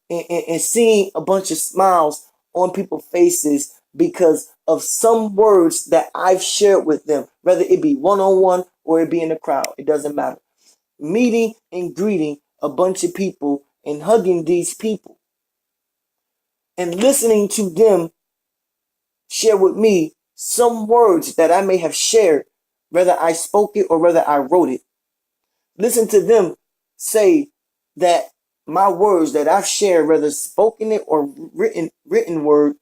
and seeing a bunch of smiles on people's faces because of some words that I've shared with them, whether it be one on one or it be in the crowd. It doesn't matter. Meeting and greeting a bunch of people and hugging these people and listening to them share with me some words that I may have shared, whether I spoke it or whether I wrote it. Listen to them say that my words that I've shared, whether spoken it or written word,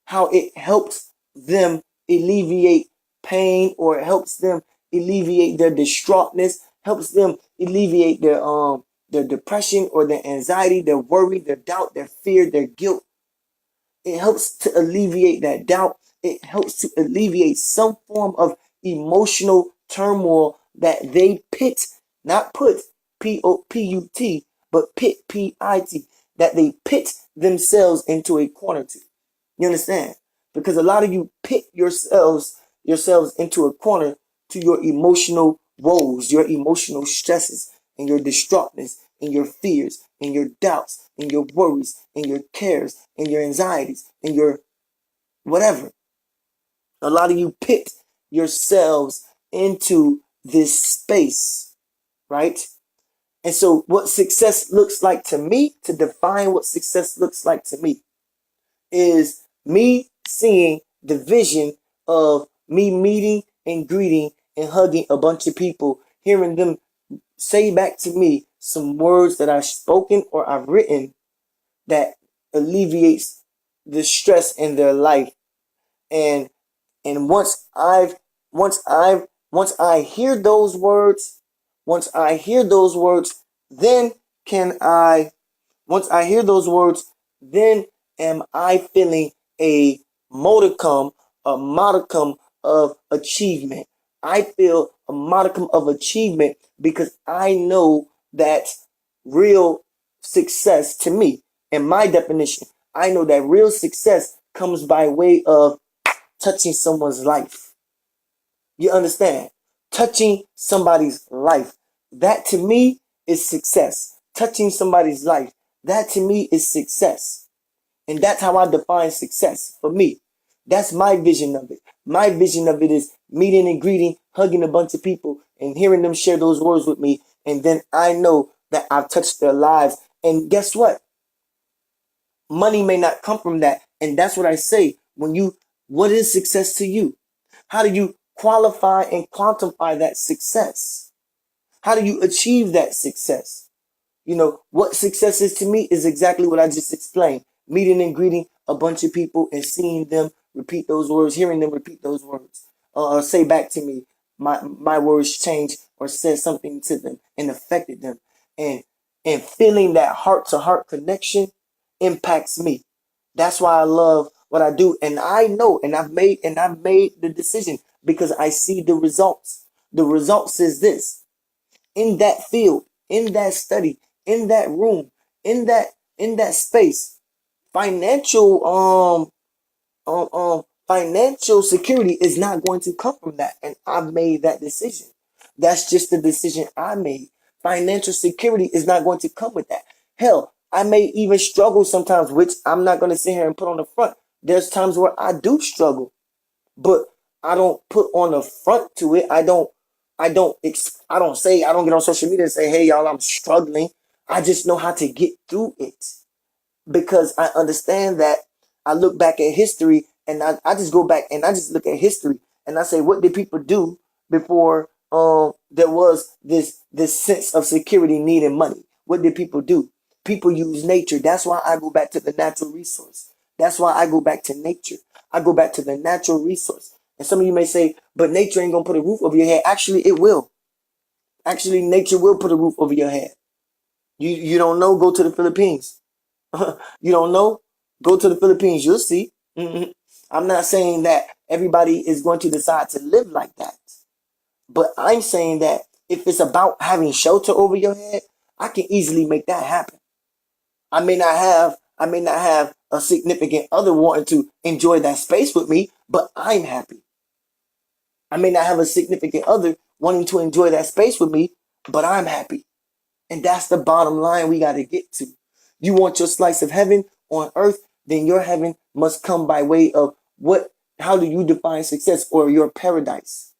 how it helps them alleviate pain, or it helps them alleviate their distraughtness, helps them alleviate their depression or their anxiety, their worry, their doubt, their fear, their guilt. It helps to alleviate that doubt. It helps to alleviate some form of emotional turmoil that they pit, not put, P-O-P-U-T, but pit, P-I-T, that they pit themselves into a corner to. You understand? Because a lot of you pit yourselves into a corner to your emotional woes, your emotional stresses, and your distraughtness, and your fears, and your doubts, and your worries, and your cares, and your anxieties, and your whatever. A lot of you pit yourselves into this space, right? And so, what success looks like to me, to define what success looks like to me, is me seeing the vision of me meeting and greeting and hugging a bunch of people, hearing them say back to me some words that I've spoken or I've written that alleviates the stress in their life. And and once I hear those words, once I hear those words, then can I once I hear those words, then am I feeling a modicum, a modicum of achievement. I feel a modicum of achievement because I know that real success to me, in my definition, I know that real success comes by way of touching someone's life. You understand? Touching somebody's life. That to me is success. Touching somebody's life. That to me is success. And that's how I define success for me. That's my vision of it. My vision of it is meeting and greeting, hugging a bunch of people, and hearing them share those words with me. And then I know that I've touched their lives. And guess what? Money may not come from that. And that's what I say. What is success to you? How do you qualify and quantify that success? How do you achieve that success? What success is to me is exactly what I just explained. Meeting and greeting a bunch of people and seeing them repeat those words, hearing them repeat those words, or say back to me my words changed or said something to them and affected them. And and feeling that heart to heart connection impacts me. That's why I love what I do. And I know, and I've made the decision because I see the results. The results is this: in that field, in that study, in that room, in that space, financial financial security is not going to come from that. And I've made that decision. That's just the decision I made. Financial security is not going to come with that. Hell, I may even struggle sometimes, which I'm not going to sit here and put on the front. There's times where I do struggle, but I don't put on the front to it. I don't get on social media and say, "Hey y'all, I'm struggling." I just know how to get through it. because I understand that. I look back at history, and I just go back and I just look at history, and I say, what did people do before there was this sense of security, needing money? What did people do? People use nature. That's why I go back to the natural resource. That's why I go back to nature. I go back to the natural resource. And some of you may say, but nature ain't gonna put a roof over your head. Actually, it will. Actually, nature will put a roof over your head. You don't know? Go to the Philippines. You don't know? Go to the Philippines. You'll see. Mhm. I'm not saying that everybody is going to decide to live like that, but I'm saying that if it's about having shelter over your head, I can easily make that happen. I may not have a significant other wanting to enjoy that space with me, but I'm happy. I may not have a significant other wanting to enjoy that space with me, but I'm happy. And that's the bottom line we got to get to. You want your slice of heaven on earth, then your heaven must come by way of what? How do you define success, or your paradise?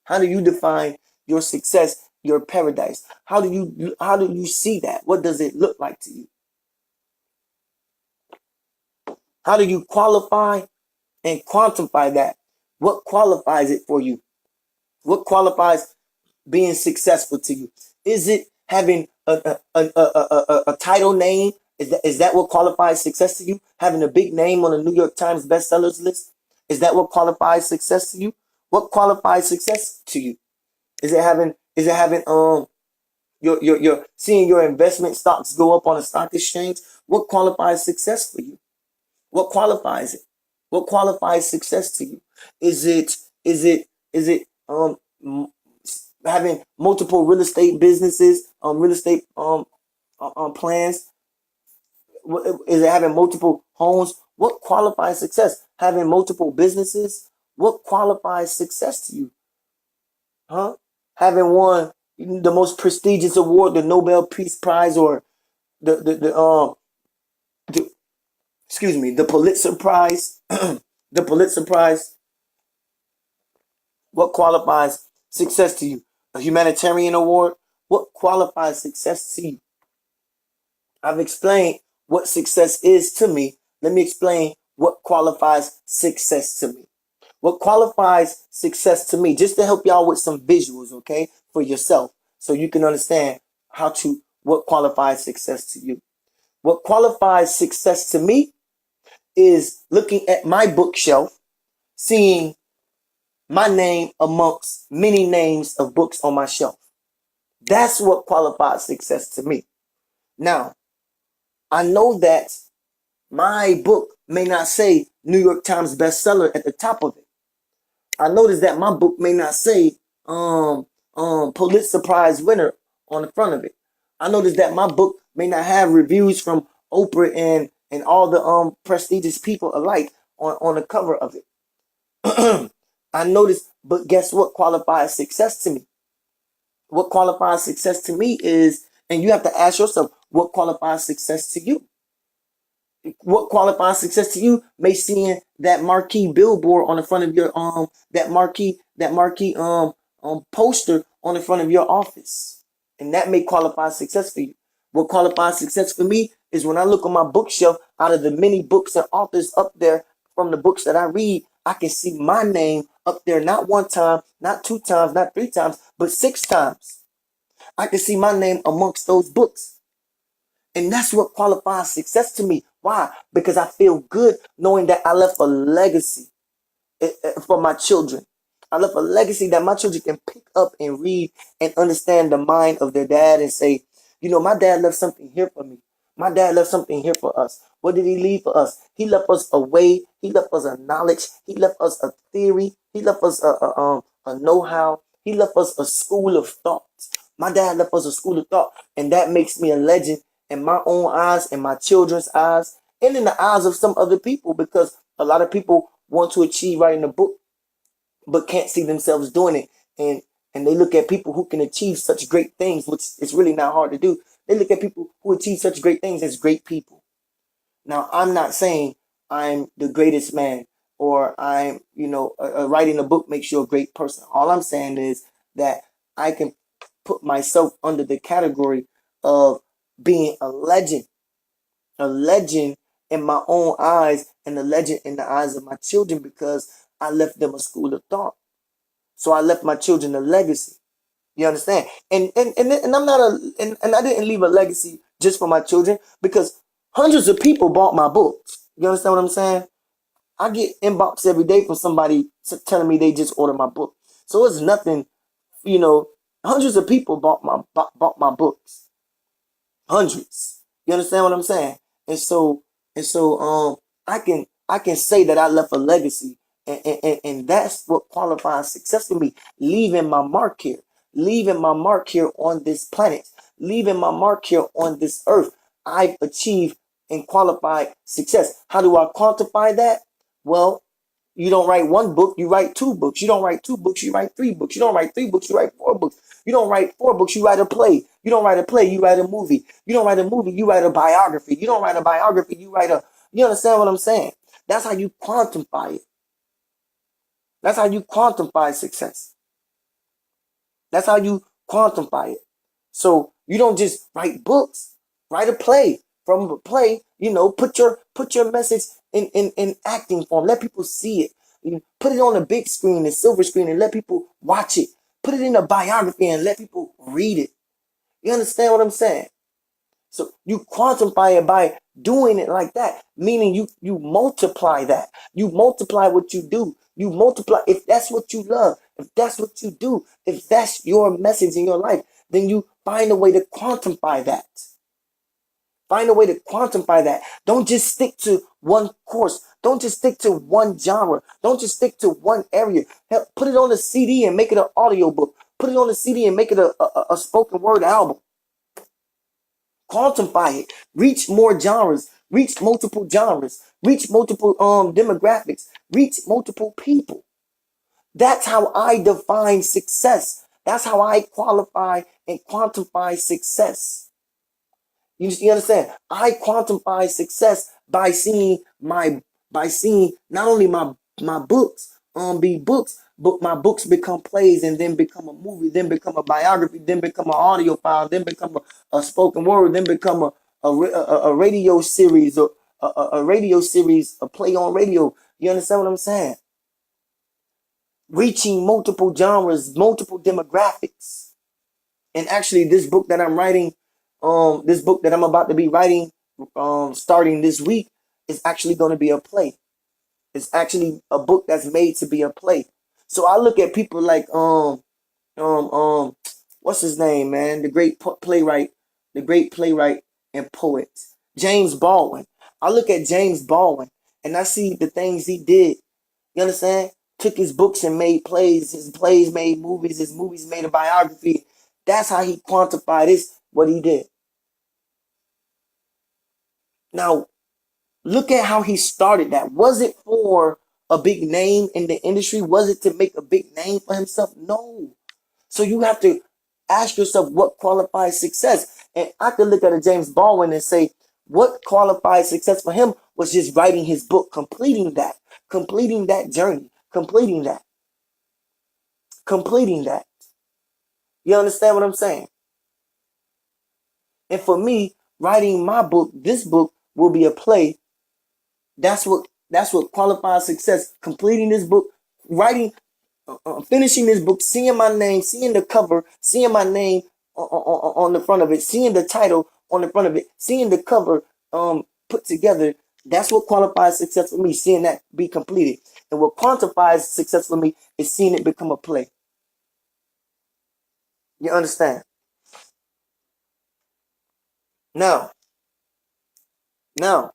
How do you define your success, your paradise? How do you see that? What does it look like to you? How do you qualify and quantify that? What qualifies it for you? What qualifies being successful to you? Is it having a title name? Is that what qualifies success to you? Having a big name on the New York Times bestsellers list? Is that what qualifies success to you? What qualifies success to you? Is it having your seeing your investment stocks go up on a stock exchange? What qualifies success for you? What qualifies it? What qualifies success to you? Is it having multiple real estate businesses, real estate plans? Is it having multiple homes? What qualifies success? Having multiple businesses? What qualifies success to you? Huh? Having won the most prestigious award, the Nobel Peace Prize, or the excuse me, the Pulitzer Prize, the Pulitzer Prize. What qualifies success to you? A humanitarian award? What qualifies success to you? I've explained what success is to me. Let me explain what qualifies success to me. What qualifies success to me, just to help y'all with some visuals, okay, for yourself, so you can understand what qualifies success to you. What qualifies success to me is looking at my bookshelf, seeing my name amongst many names of books on my shelf. That's what qualifies success to me. Now, I know that my book may not say New York Times bestseller at the top of it. I noticed that my book may not say Pulitzer Prize winner on the front of it. I noticed that my book may not have reviews from Oprah and all the prestigious people alike on the cover of it. I noticed, but guess what qualifies success to me? What qualifies success to me is, and you have to ask yourself, what qualifies success to you? What qualifies success to you may seeing that marquee billboard on the front of your that marquee poster on the front of your office, and that may qualify success for you. What qualifies success for me is when I look on my bookshelf, out of the many books and authors up there from the books that I read, I can see my name up there, not one time, not two times, not three times, but six times. I can see my name amongst those books. And that's what qualifies success to me. Why? Because I feel good knowing that I left a legacy for my children. I left a legacy that my children can pick up and read and understand the mind of their dad and say, my dad left something here for me. My dad left something here for us. What did he leave for us? He left us a way. He left us a knowledge. He left us a theory. He left us a know-how. He left us a school of thought. My dad left us a school of thought, and that makes me a legend in my own eyes, in my children's eyes, and in the eyes of some other people, because a lot of people want to achieve writing a book but can't see themselves doing it. And they look at people who can achieve such great things, which is really not hard to do. They look at people who achieve such great things as great people. Now, I'm not saying I'm the greatest man, or I'm, writing a book makes you a great person. All I'm saying is that I can put myself under the category of being a legend. a legend in my own eyes and a legend in the eyes of my children because I left them a school of thought. So I left my children a legacy. You understand? And I'm not and I didn't leave a legacy just for my children because hundreds of people bought my books. You understand what I'm saying? I get inbox every day from somebody telling me they just ordered my book. So it's nothing, you know, hundreds of people bought my books. Hundreds. You understand what I'm saying? And so I can say that I left a legacy, and that's what qualifies success for me. Leaving my mark here, leaving my mark here on this planet, leaving my mark here on this earth. I've achieved and qualified success. How do I quantify that? Well, you don't write one book, you write two books. You don't write two books, you write three books. You don't write three books, you write four books. You don't write four books, you write a play. You don't write a play, you write a movie. You don't write a movie, you write a biography. You don't write a biography, you write a. You understand what I'm saying? That's how you quantify it. That's how you quantify success. That's how you quantify it. So you don't just write books, write a play. From a play, put your message in acting form. Let people see it. You put it on a big screen, a silver screen, and let people watch it. Put it in a biography and let people read it. You understand what I'm saying? So you quantify it by doing it like that, meaning you multiply that. You multiply what you do. You multiply if that's what you love, if that's what you do, if that's your message in your life, then you find a way to quantify that. Find a way to quantify that. Don't just stick to one course. Don't just stick to one genre. Don't just stick to one area. Hell, put it on a CD and make it an audio book. Put it on a CD and make it a spoken word album. Quantify it. Reach more genres. Reach multiple genres. Reach multiple demographics. Reach multiple people. That's how I define success. That's how I qualify and quantify success. You understand? I quantify success by seeing not only my books be books, but my books become plays and then become a movie, then become a biography, then become an audio file, then become a spoken word, then become a radio series or a radio series, a play on radio. You understand what I'm saying? Reaching multiple genres, multiple demographics. And actually, this book that I'm about to be writing, starting this week, is actually going to be a play. It's actually a book that's made to be a play. So I look at people like um um what's his name, man, the great playwright and poet James Baldwin. I look at James Baldwin and I see the things he did. You understand? Took his books and made plays. His plays made movies. His movies made a biography. That's how he quantified this, what he did. Now, look at how he started that. Was it for a big name in the industry? Was it to make a big name for himself? No. So you have to ask yourself what qualifies success. And I could look at a James Baldwin and say, what qualified success for him was just writing his book, completing that journey, completing that. You understand what I'm saying? And for me, writing my book, this book will be a play. That's what qualifies success. Completing this book, writing, finishing this book, seeing my name, seeing the cover, seeing my name on the front of it, seeing the title on the front of it, seeing the cover put together. That's what qualifies success for me. Seeing that be completed, and what quantifies success for me is seeing it become a play. You understand? Now, now,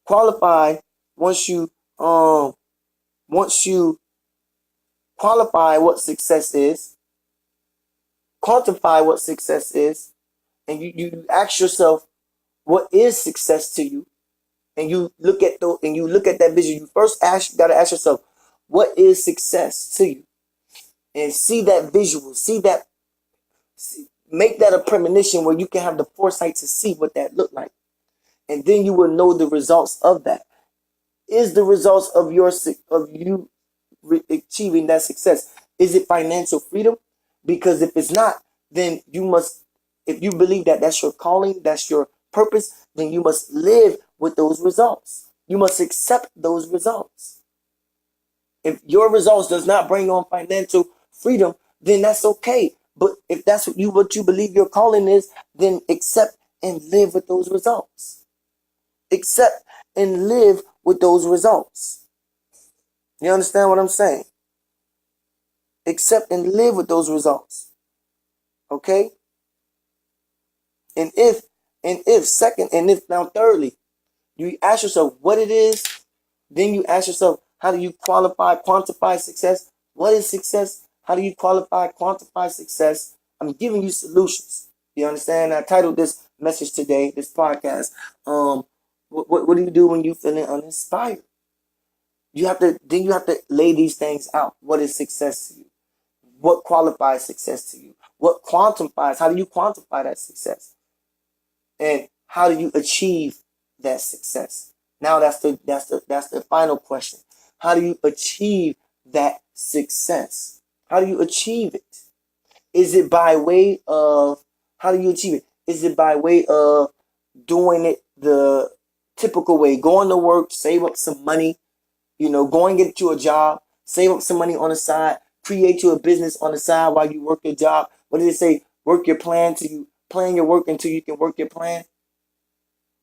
qualify, once you um once you qualify what success is, quantify what success is, and you ask yourself what is success to you, and you look at that vision. You first gotta ask yourself, what is success to you? And see that visual, make that a premonition where you can have the foresight to see what that looked like. And then you will know the results of that. Is the results of you achieving that success? Is it financial freedom? Because if it's not, then you must. If you believe that that's your calling, that's your purpose, then you must live with those results. You must accept those results. If your results does not bring on financial freedom, then that's okay. But if that's what you believe your calling is, then accept and live with those results. Accept and live with those results. You understand what I'm saying? Accept and live with those results. Okay? And if second, and if now thirdly, you ask yourself what it is, then you ask yourself, how do you quantify success? What is success? How do you quantify success? I'm giving you solutions. You understand? I titled this message today, this podcast, what do you do when you feeling uninspired? You have to lay these things out. What is success to you? What qualifies success to you? What quantifies? How do you quantify that success? And how do you achieve that success? Now that's the final question. How do you achieve that success? How do you achieve it? Is it by way of how do you achieve it? Is it by way of doing it the typical way, going to work, save up some money, go and get you a job, save up some money on the side, create you a business on the side while you work your job? What did it say? Work your plan till you plan your work until you can work your plan.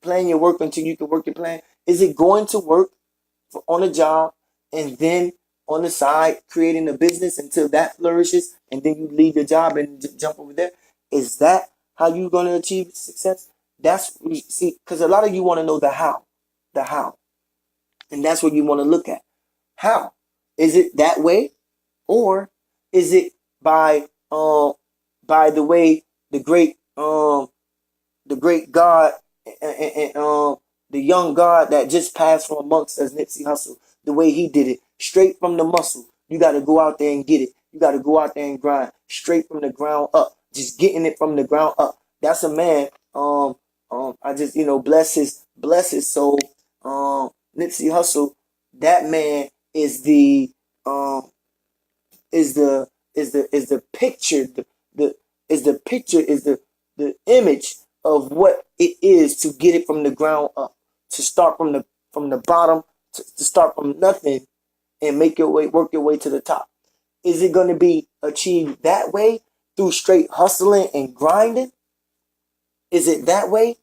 Plan your work until you can work your plan. Is it going to work on a job and then on the side creating a business until that flourishes and then you leave your job and jump over there? Is that how you're going to achieve success? That's see, because a lot of you want to know the how, and that's what you want to look at. How is it that way, or is it by the way the great God and the young God that just passed from amongst us, Nipsey Hussle, the way he did it, straight from the muscle. You got to go out there and get it. You got to go out there and grind straight from the ground up, just getting it from the ground up. That's a man. I just bless his soul. Nipsey Hussle, that man is the is the is the picture the is the picture is the image of what it is to get it from the ground up, to start from the bottom, to start from nothing and work your way to the top. Is it going to be achieved that way through straight hustling and grinding? Is it that way?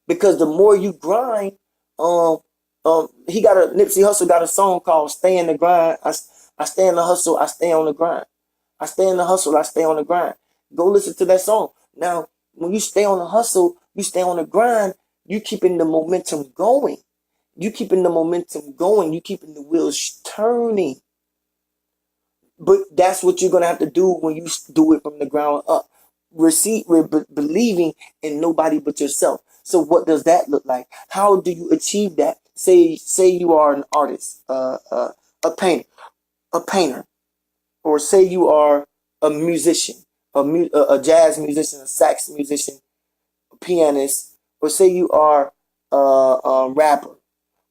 Because the more you grind, Nipsey Hussle got a song called "Stay in the Grind." I stay in the hustle, I stay on the grind. I stay in the hustle, I stay on the grind. Go listen to that song. Now, when you stay on the hustle, you stay on the grind, you keeping the momentum going. You keeping the momentum going. You keeping the wheels turning. But that's what you're going to have to do when you do it from the ground up. We're believing in nobody but yourself. So what does that look like? How do you achieve that? Say you are an artist, a painter, or say you are a musician, a jazz musician, a sax musician, a pianist, or say you are a rapper.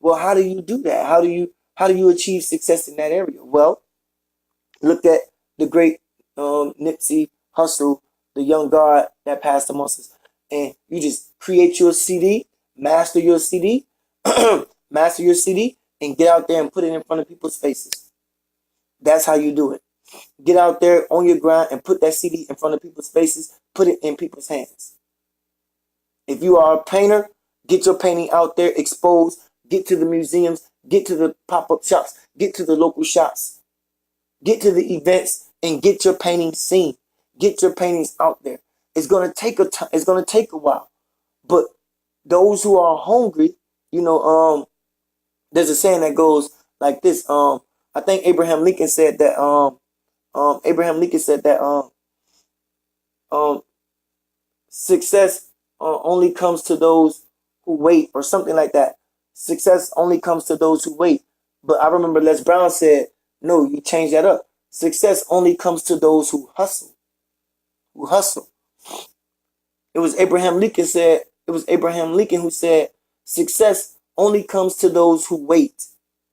Well, how do you do that? How do you achieve success in that area? Well, look at the great Nipsey Hussle, the young God that passed amongst us, and you just create your CD, master your CD, master your CD, and get out there and put it in front of people's faces. That's how you do it. Get out there on your grind and put that CD in front of people's faces. Put it in people's hands. If you are a painter, get your painting out there, exposed. Get to the museums. Get to the pop-up shops. Get to the local shops. Get to the events and get your paintings seen. Get your paintings out there. It's gonna take a time. It's gonna take a while. But those who are hungry, there's a saying that goes like this. I think Abraham Lincoln said that. Abraham Lincoln said that. Success only comes to those who wait, or something like that. Success only comes to those who wait. But I remember Les Brown said, no, you change that up. Success only comes to those who hustle. Who hustle. It was Abraham Lincoln who said, success only comes to those who wait.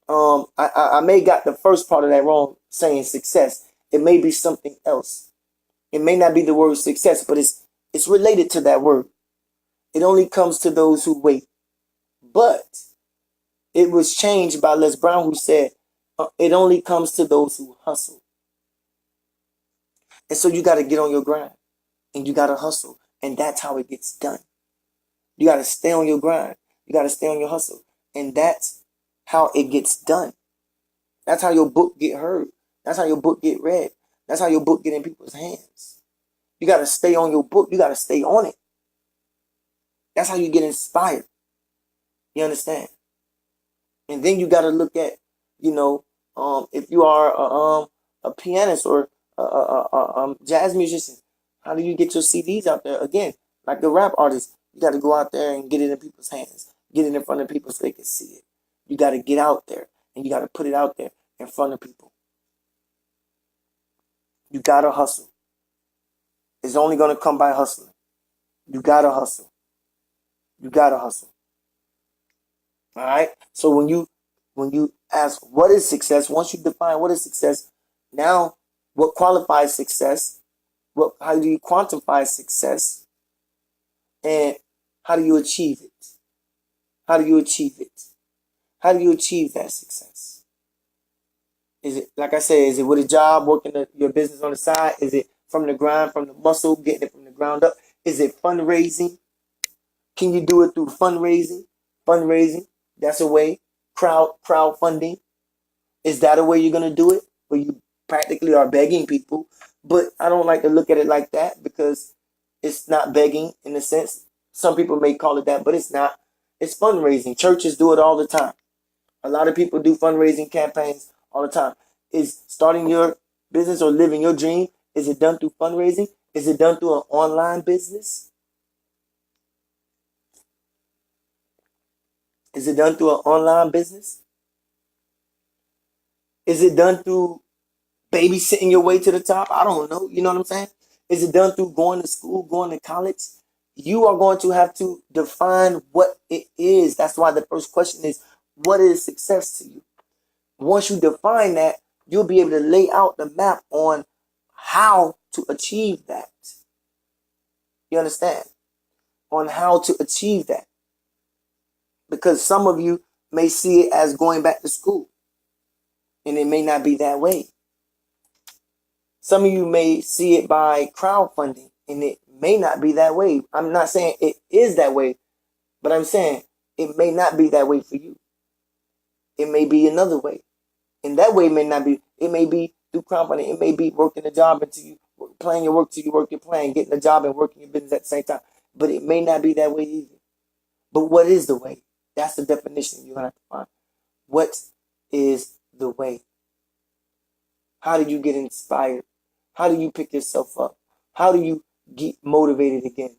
I may got the first part of that wrong, saying success. It may be something else. It may not be the word success, but it's related to that word. It only comes to those who wait. But it was changed by Les Brown, who said, it only comes to those who hustle. And so you got to get on your grind and you got to hustle. And that's how it gets done. You got to stay on your grind. You got to stay on your hustle. And that's how it gets done. That's how your book get heard. That's how your book get read. That's how your book get in people's hands. You got to stay on your book. You got to stay on it. That's how you get inspired. You understand? And then you got to look at, if you are a pianist or a jazz musician, how do you get your CDs out there? Again, like the rap artists, you got to go out there and get it in people's hands, get it in front of people so they can see it. You got to get out there and you got to put it out there in front of people. You got to hustle. It's only going to come by hustling. You got to hustle. You got to hustle. All right. So when you ask what is success, once you define what is success, now what qualifies success? How do you quantify success? And how do you achieve it? How do you achieve it? How do you achieve that success? Is it, like I said, is it with a job, working your business on the side? Is it from the grind, from the muscle, getting it from the ground up? Is it fundraising? Can you do it through fundraising? Fundraising, that's a way. Crowdfunding, is that a way you're gonna do it? Where you practically are begging people, but I don't like to look at it like that because it's not begging in a sense. Some people may call it that, but it's not. It's fundraising. Churches do it all the time. A lot of people do fundraising campaigns all the time. Is starting your business or living your dream, is it done through fundraising? Is it done through an online business? Is it done through an online business? Is it done through babysitting your way to the top? I don't know. You know what I'm saying? Is it done through going to school, going to college? You are going to have to define what it is. That's why the first question is, what is success to you? Once you define that, you'll be able to lay out the map on how to achieve that. You understand? On how to achieve that. Because some of you may see it as going back to school. And it may not be that way. Some of you may see it by crowdfunding, and it may not be that way. I'm not saying it is that way, but I'm saying it may not be that way for you. It may be another way. And that way may not be, it may be through crowdfunding. It may be working a job until you, playing your work till you work your plan, getting a job and working your business at the same time. But it may not be that way either. But what is the way? That's the definition you're going to have to find. What is the way? How do you get inspired? How do you pick yourself up? How do you get motivated again?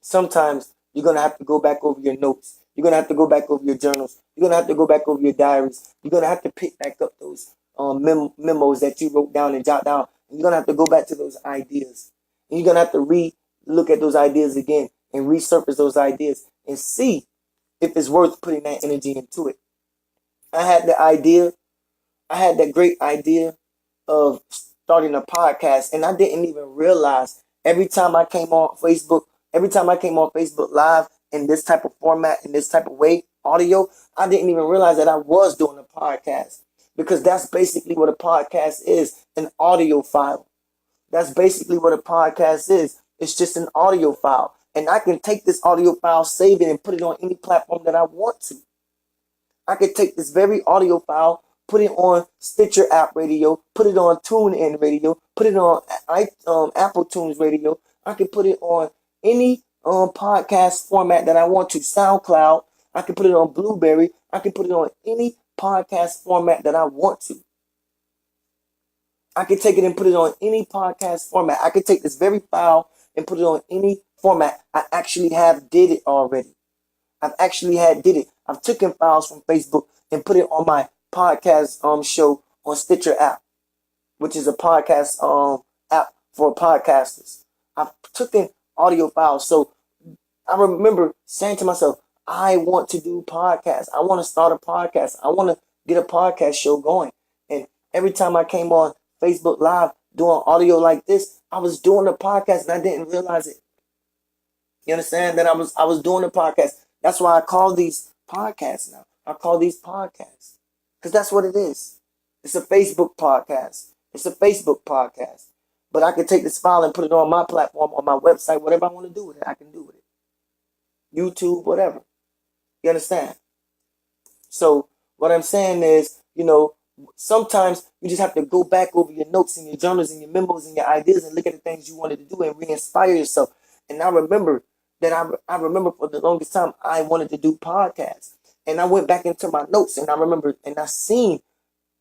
Sometimes you're going to have to go back over your notes. You're going to have to go back over your journals. You're going to have to go back over your diaries. You're going to have to pick back up those memos that you wrote down and jot down. And you're going to have to go back to those ideas. And you're going to have to look at those ideas again and resurface those ideas and see if it's worth putting that energy into it. I had that great idea of starting a podcast, and I didn't even realize every time I came on Facebook Live in this type of format, in this type of way, audio, I didn't even realize that I was doing a podcast, because that's basically what a podcast is, an audio file. That's basically what a podcast is. It's just an audio file. And I can take this audio file, save it, and put it on any platform that I want to. I could take this very audio file, put it on Stitcher app radio, put it on TuneIn radio, put it on Apple Tunes radio. I could put it on any podcast format that I want to. SoundCloud. I could put it on Blueberry. I could put it on any podcast format that I want to. I could take it and put it on any podcast format. I could take this very file and put it on any format. I actually did it already. I've taken files from Facebook and put it on my podcast show on Stitcher app, which is a podcast app for podcasters. I've taken audio files. So I remember saying to myself, I want to do podcasts. I want to start a podcast. I want to get a podcast show going. And every time I came on Facebook Live doing audio like this, I was doing a podcast and I didn't realize it. You understand that I was doing a podcast. That's why I call these podcasts now. I call these podcasts because that's what it is. It's a Facebook podcast. It's a Facebook podcast. But I can take this file and put it on my platform, on my website, whatever I want to do with it, I can do with it. YouTube, whatever. You understand? So what I'm saying is, sometimes you just have to go back over your notes and your journals and your memos and your ideas and look at the things you wanted to do and re-inspire yourself. And I remember that I remember for the longest time I wanted to do podcasts. And I went back into my notes and I remember and I seen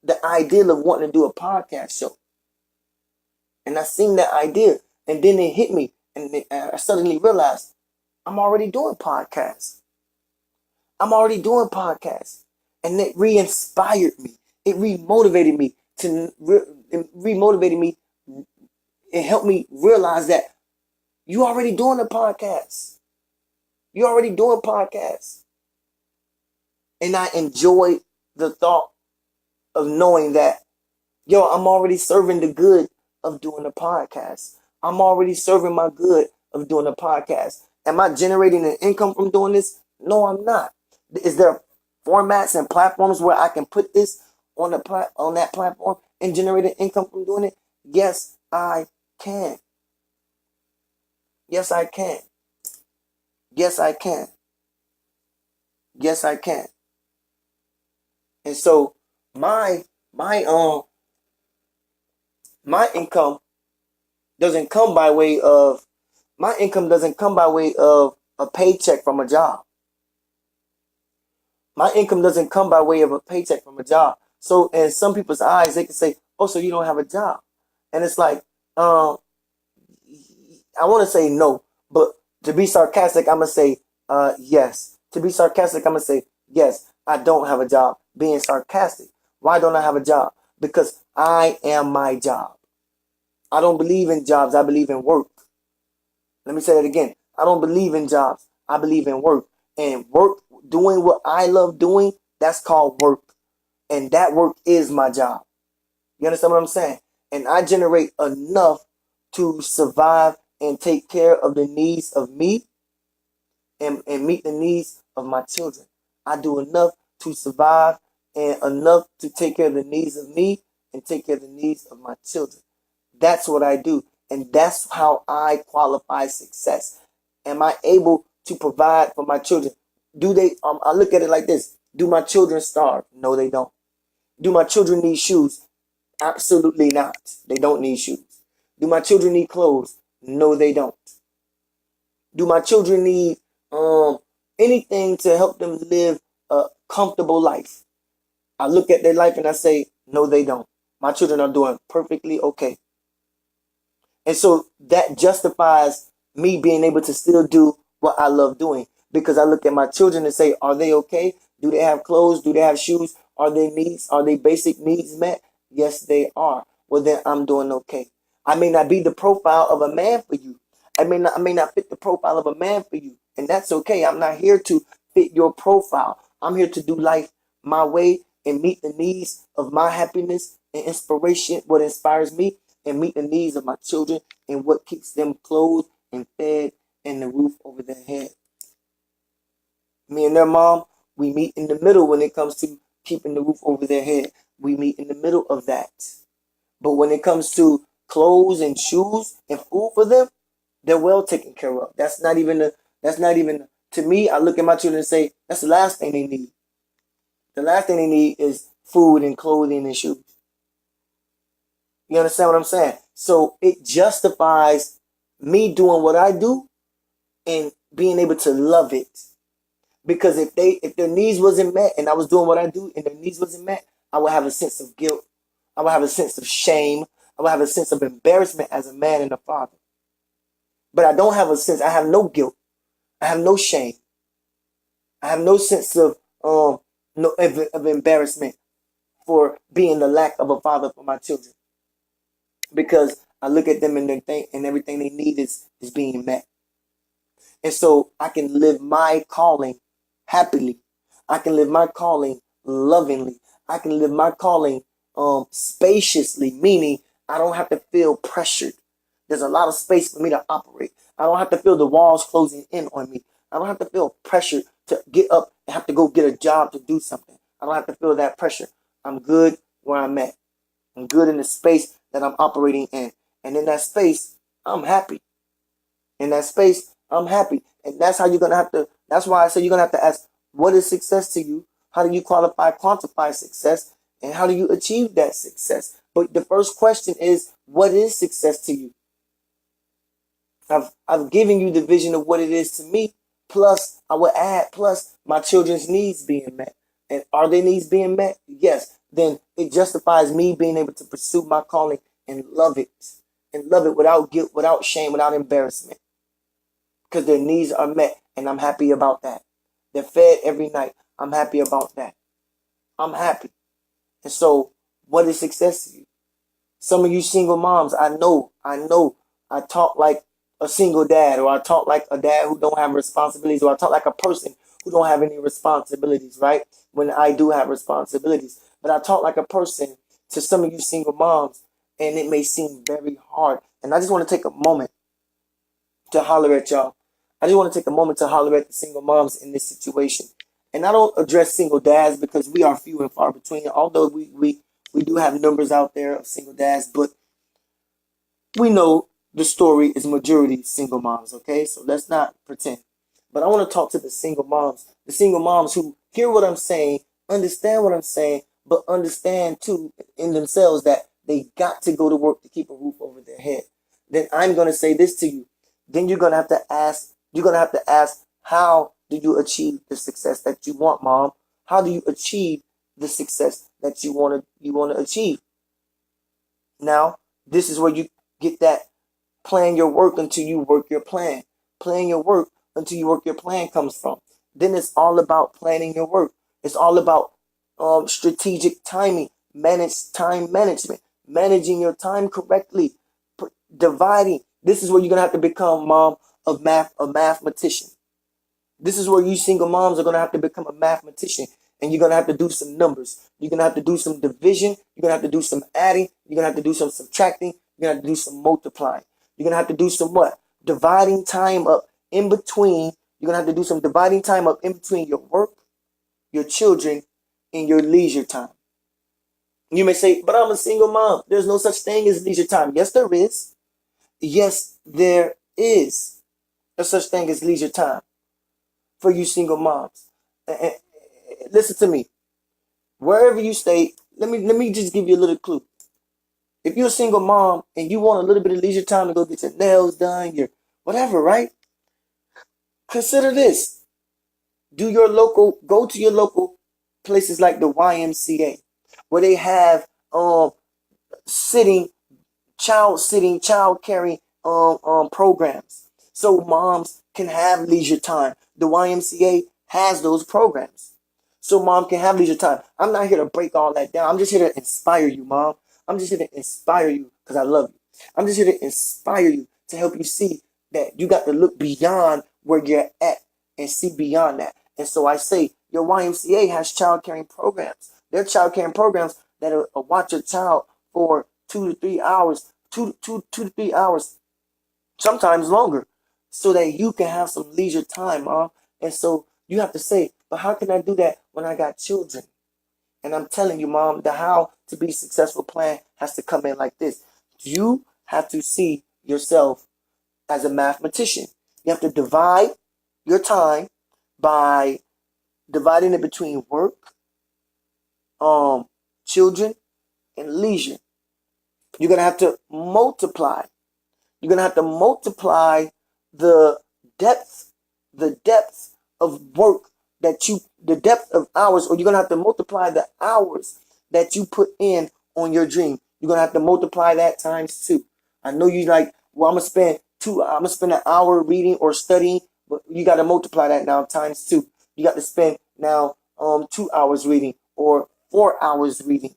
the idea of wanting to do a podcast show. And I seen that idea. And then it hit me. And I suddenly realized I'm already doing podcasts. I'm already doing podcasts. And it re-inspired me. It re-motivated me it re-motivated me. It helped me realize that you already doing a podcast. You already doing podcasts. And I enjoyed the thought of knowing that, I'm already serving the good of doing a podcast. I'm already serving my good of doing a podcast. Am I generating an income from doing this? No, I'm not. Is there formats and platforms where I can put this on that platform and generate an income from doing it? Yes, I can. Yes, I can. Yes, I can. Yes, I can. And so my my income doesn't come by way of my income doesn't come by way of a paycheck from a job. My income doesn't come by way of a paycheck from a job. So in some people's eyes, they can say, "Oh, so you don't have a job," and it's like, I want to say no, but to be sarcastic, I'm gonna say, yes. To be sarcastic, I'm gonna say, yes. I don't have a job. Being sarcastic, why don't I have a job? Because I am my job. I don't believe in jobs. I believe in work. Let me say that again. I don't believe in jobs. I believe in work. And work, doing what I love doing, that's called work. And that work is my job. You understand what I'm saying? And I generate enough to survive and take care of the needs of me and meet the needs of my children. I do enough to survive and enough to take care of the needs of me and take care of the needs of my children. That's what I do. And that's how I qualify success. Am I able to provide for my children? I look at it like this. Do my children starve? No, they don't. Do my children need shoes? Absolutely not. They don't need shoes. Do my children need clothes? No, they don't. Do my children need anything to help them live a comfortable life? I look at their life and I say, no, they don't. My children are doing perfectly okay. And so that justifies me being able to still do what I love doing. Because I look at my children and say, are they okay? Do they have clothes? Do they have shoes? Are they basic needs met? Yes, they are. Well, then I'm doing okay. I may not be the profile of a man for you. I may not fit the profile of a man for you. And that's okay. I'm not here to fit your profile. I'm here to do life my way and meet the needs of my happiness and inspiration, what inspires me, and meet the needs of my children and what keeps them clothed and fed and the roof over their head. Me and their mom, we meet in the middle when it comes to keeping the roof over their head. We meet in the middle of that. But when it comes to clothes and shoes and food for them, they're well taken care of. That's not even to me, I look at my children and say, that's the last thing they need. The last thing they need is food and clothing and shoes. You understand what I'm saying? So it justifies me doing what I do and being able to love it. Because if their needs wasn't met and I was doing what I do and their needs wasn't met, I would have a sense of guilt. I would have a sense of shame. I would have a sense of embarrassment as a man and a father. But I don't have a sense. I have no guilt. I have no shame. I have no sense of no of embarrassment for being the lack of a father for my children. Because I look at them and they think and everything they need is being met. And so I can live my calling happily. I can live my calling lovingly. I can live my calling spaciously, meaning I don't have to feel pressured. There's a lot of space for me to operate. I don't have to feel the walls closing in on me. I don't have to feel pressure to get up and have to go get a job to do something. I don't have to feel that pressure. I'm good where I'm at. I'm good in the space that I'm operating in. And in that space, I'm happy. In that space, I'm happy. And that's how you're going to have to, that's why I say you're going to have to ask, what is success to you? How do you quantify success? And how do you achieve that success? But the first question is, what is success to you? I've given you the vision of what it is to me. Plus, I would add, plus my children's needs being met. And are their needs being met? Yes. Then it justifies me being able to pursue my calling and love it. And love it without guilt, without shame, without embarrassment. Because their needs are met. And I'm happy about that. They're fed every night. I'm happy about that. I'm happy. And so, what is success to you? Some of you single moms, I talk like a single dad, or I talk like a dad who don't have responsibilities, or I talk like a person who don't have any responsibilities, right? When I do have responsibilities. But I talk like a person to some of you single moms, and it may seem very hard. And I just want to take a moment to holler at y'all. I just want to take a moment to holler at the single moms in this situation. And I don't address single dads because we are few and far between, although we do have numbers out there of single dads, but we know the story is majority single moms, okay? So let's not pretend. But I want to talk to the single moms who hear what I'm saying, understand what I'm saying, but understand too in themselves that they got to go to work to keep a roof over their head. Then I'm going to say this to you. Then you're going to have to ask, how do you achieve the success that you want, mom? How do you achieve the success that you want to achieve? Now, this is where you get that plan your work until you work your plan. Plan your work until you work your plan comes from. Then it's all about planning your work. It's all about strategic timing, time management, managing your time correctly, dividing. This is where you're gonna have to become mom a mathematician. This is where you single moms are going to have to become a mathematician, and you're going to have to do some numbers. You're going to have to do some division. You're going to have to do some adding. You're going to have to do some subtracting. You're going to have to do some multiplying. You're going to have to do some what? Dividing time up in between. You're going to have to do some dividing time up in between your work, your children, and your leisure time. You may say, but I'm a single mom. There's no such thing as leisure time. Yes, there is. Yes, there is a such thing as leisure time for you single moms. And listen to me. Wherever you stay, let me just give you a little clue. If you're a single mom and you want a little bit of leisure time to go get your nails done, your whatever, right? Consider this. Go to your local places like the YMCA, where they have sitting child caring programs. So moms can have leisure time. The YMCA has those programs. So mom can have leisure time. I'm not here to break all that down. I'm just here to inspire you, mom. I'm just here to inspire you because I love you. I'm just here to inspire you to help you see that you got to look beyond where you're at and see beyond that. And so I say your YMCA has child caring programs. They're child caring programs that watch your child for 2 to 3 hours, 2 to 3 hours, sometimes longer, so that you can have some leisure time, mom. And so you have to say, but how can I do that when I got children? And I'm telling you, mom, the how to be successful plan has to come in like this. You have to see yourself as a mathematician. You have to divide your time by dividing it between work, children, and leisure. You're gonna have to multiply. You're gonna have to multiply the depth, the depth of work the depth of hours, or you're gonna have to multiply the hours that you put in on your dream. You're gonna have to multiply that times two. I know you like, well, I'm gonna spend an hour reading or studying, but you gotta multiply that now times two. You got to spend now 2 hours reading or 4 hours reading.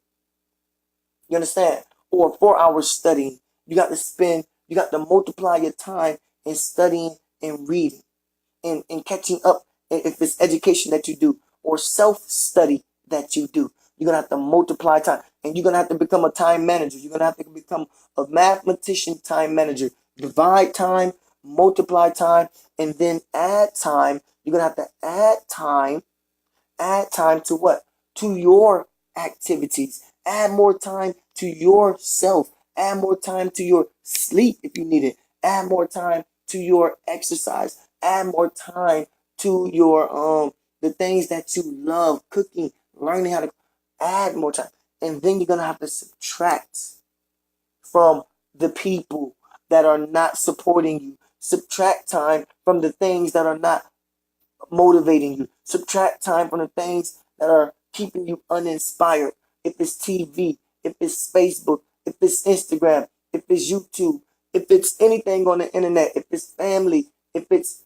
You understand? Or 4 hours studying. You got to multiply your time in studying and reading and catching up if it's education that you do or self-study that you do. You're going to have to multiply time. And you're going to have to become a time manager. You're going to have to become a mathematician time manager. Divide time multiply time, and then add time. You're going to have to add time to what? To your activities. Add more time to yourself. Add more time to your sleep if you need it. Add more time to your exercise. Add more time to your the things that you love, cooking, learning how to add more time. And then you're gonna have to subtract from the people that are not supporting you. Subtract time from the things that are not motivating you. Subtract time from the things that are keeping you uninspired. If it's TV, if it's Facebook, if it's Instagram, if it's YouTube, if it's anything on the internet, if it's family, if it's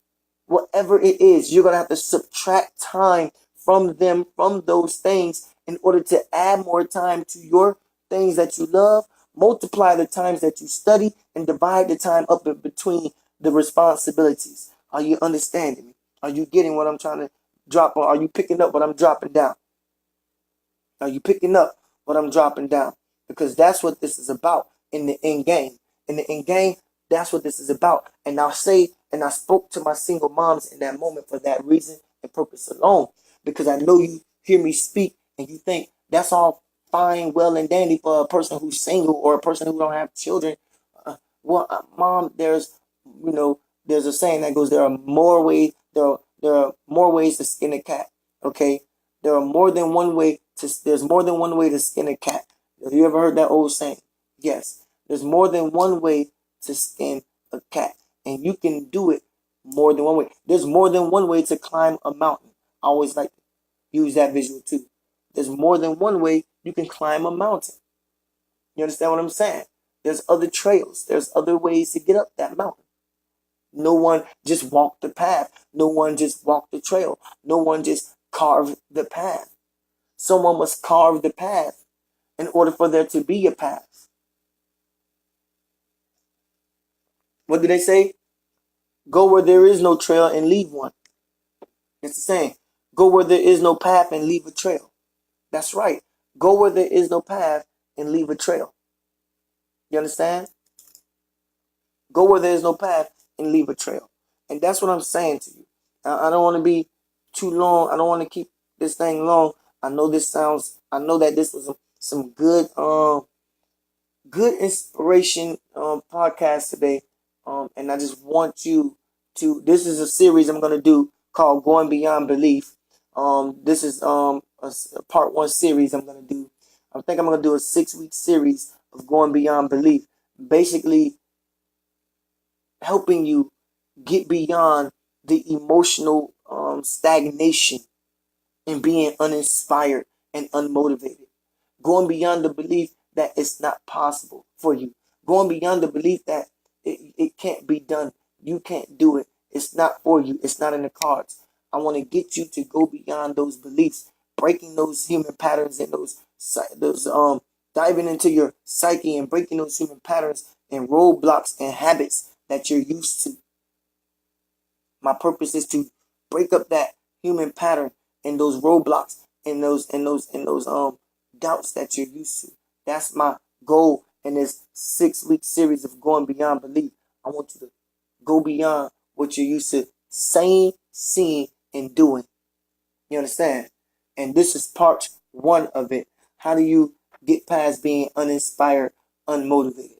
whatever it is, you're going to have to subtract time from them, from those things, in order to add more time to your things that you love. Multiply the times that you study and divide the time up in between the responsibilities. Are you understanding me? Are you getting what I'm trying to drop on? Are you picking up what I'm dropping down? Are you picking up what I'm dropping down? Because that's what this is about in the end game. In the end game, that's what this is about. And I'll say, and I spoke to my single moms in that moment for that reason and purpose alone. Because I know you hear me speak and you think that's all fine, well, and dandy for a person who's single or a person who don't have children. Mom, you know, there's a saying that goes, there are more ways to skin a cat. Okay, there's more than one way to skin a cat. Have you ever heard that old saying? Yes, there's more than one way to skin a cat, and you can do it more than one way. There's more than one way to climb a mountain. I always like to use that visual too. There's more than one way you can climb a mountain. You understand what I'm saying? There's other trails. There's other ways to get up that mountain. No one just walked the path. No one just walked the trail. No one just carved the path. Someone must carve the path in order for there to be a path. What do they say? Go where there is no trail and leave one. It's the same. Go where there is no path and leave a trail. That's right. Go where there is no path and leave a trail. You understand? Go where there is no path and leave a trail. And that's what I'm saying to you. I don't want to be too long. I don't want to keep this thing long. I know that this was some good inspiration podcast today. And I just want you to, this is a series I'm going to do called Going Beyond Belief. This is a part one series I'm going to do. I think I'm going to do a 6-week series of Going Beyond Belief. Basically, helping you get beyond the emotional stagnation and being uninspired and unmotivated. Going beyond the belief that it's not possible for you. Going beyond the belief that it can't be done. You can't do it. It's not for you. It's not in the cards. I want to get you to go beyond those beliefs, breaking those human patterns and those diving into your psyche and breaking those human patterns and roadblocks and habits that you're used to. My purpose is to break up that human pattern and those roadblocks and those doubts that you're used to. That's my goal in this 6-week series of Going Beyond Belief. I want you to go beyond what you're used to saying, seeing, and doing. You understand? And this is part one of it. How do you get past being uninspired, unmotivated?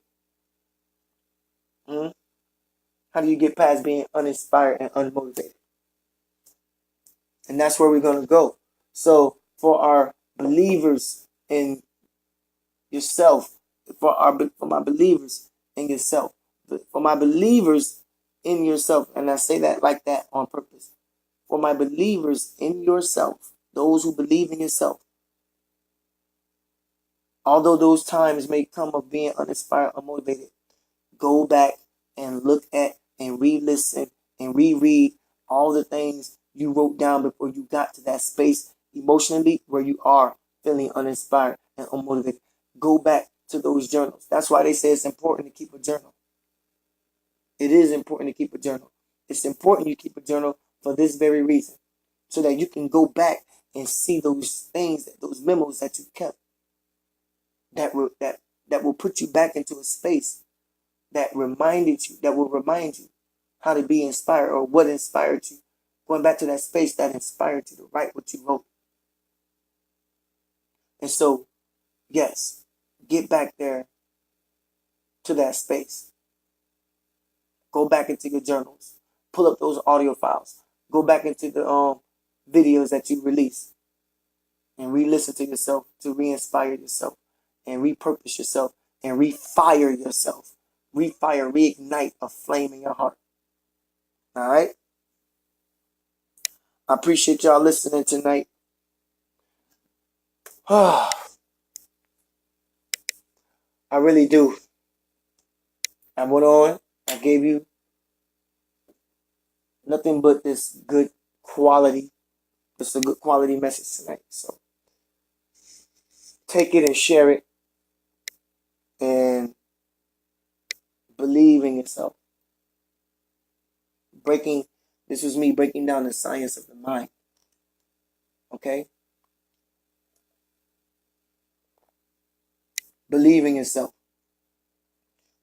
How do you get past being uninspired and unmotivated? And that's where we're going to go. So for our believers in yourself, for my believers in yourself, for my believers in yourself, and I say that like that on purpose. For my believers in yourself, those who believe in yourself, although those times may come of being uninspired, unmotivated, go back and look at and re-listen and reread all the things you wrote down before you got to that space emotionally where you are feeling uninspired and unmotivated. Go back to those journals. That's why they say it's important to keep a journal. It is important to keep a journal. It's important you keep a journal for this very reason, so that you can go back and see those things, those memos that you kept, that will put you back into a space that will remind you how to be inspired or what inspired you. Going back to that space that inspired you to write what you wrote. And so, yes, get back there to that space. Go back into your journals. Pull up those audio files. Go back into the videos that you release and re-listen to yourself to re-inspire yourself and repurpose yourself and refire yourself. Refire, reignite a flame in your heart. All right? I appreciate y'all listening tonight. I really do. I went on. I gave you nothing but this good quality. It's a good quality message tonight. So take it and share it and believe in yourself. This was me breaking down the science of the mind. Okay? Believe in yourself.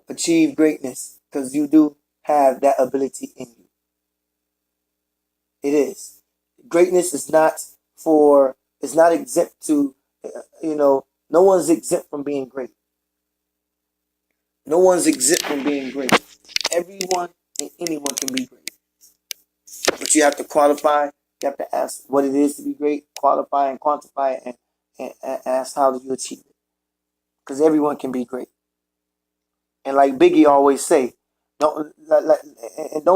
Achieve greatness because you do have that ability in you. It is. Greatness is it's not exempt to, no one's exempt from being great. No one's exempt from being great. Everyone and anyone can be great. But you have to qualify. You have to ask what it is to be great, qualify and quantify it, and ask how do you achieve it. Because everyone can be great. And like Biggie always say, don't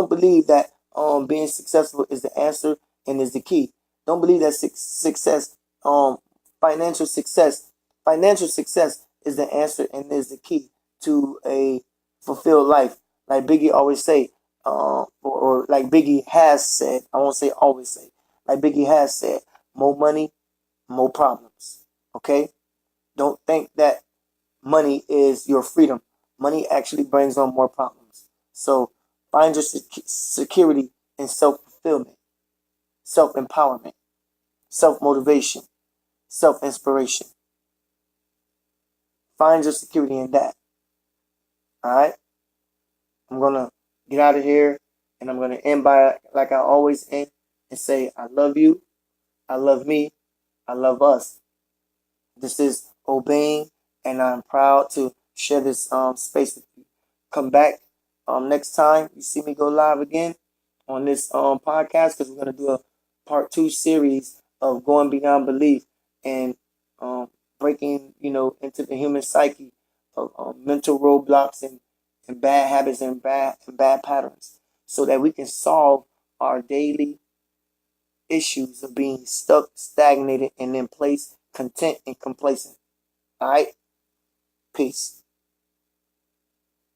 believe that being successful is the answer and is the key. Don't believe that success, financial success, financial success is the answer and is the key to a fulfilled life. Like Biggie always say, or like Biggie has said, I won't say always say, like Biggie has said, more money, more problems. Okay? Don't think that money is your freedom. Money actually brings on more problems. So find your security in self-fulfillment, self-empowerment, self-motivation, self-inspiration. Find your security in that. All right? I'm going to get out of here and I'm going to end by, like I always end, and say, I love you, I love me, I love us. This is Obeying, and I'm proud to share this space with you. Come back next time you see me go live again on this podcast because we're going to do a part 2 series of going beyond belief and breaking into the human psyche of mental roadblocks and bad habits and bad patterns so that we can solve our daily issues of being stuck, stagnated, and in place, content and complacent. All right? Peace.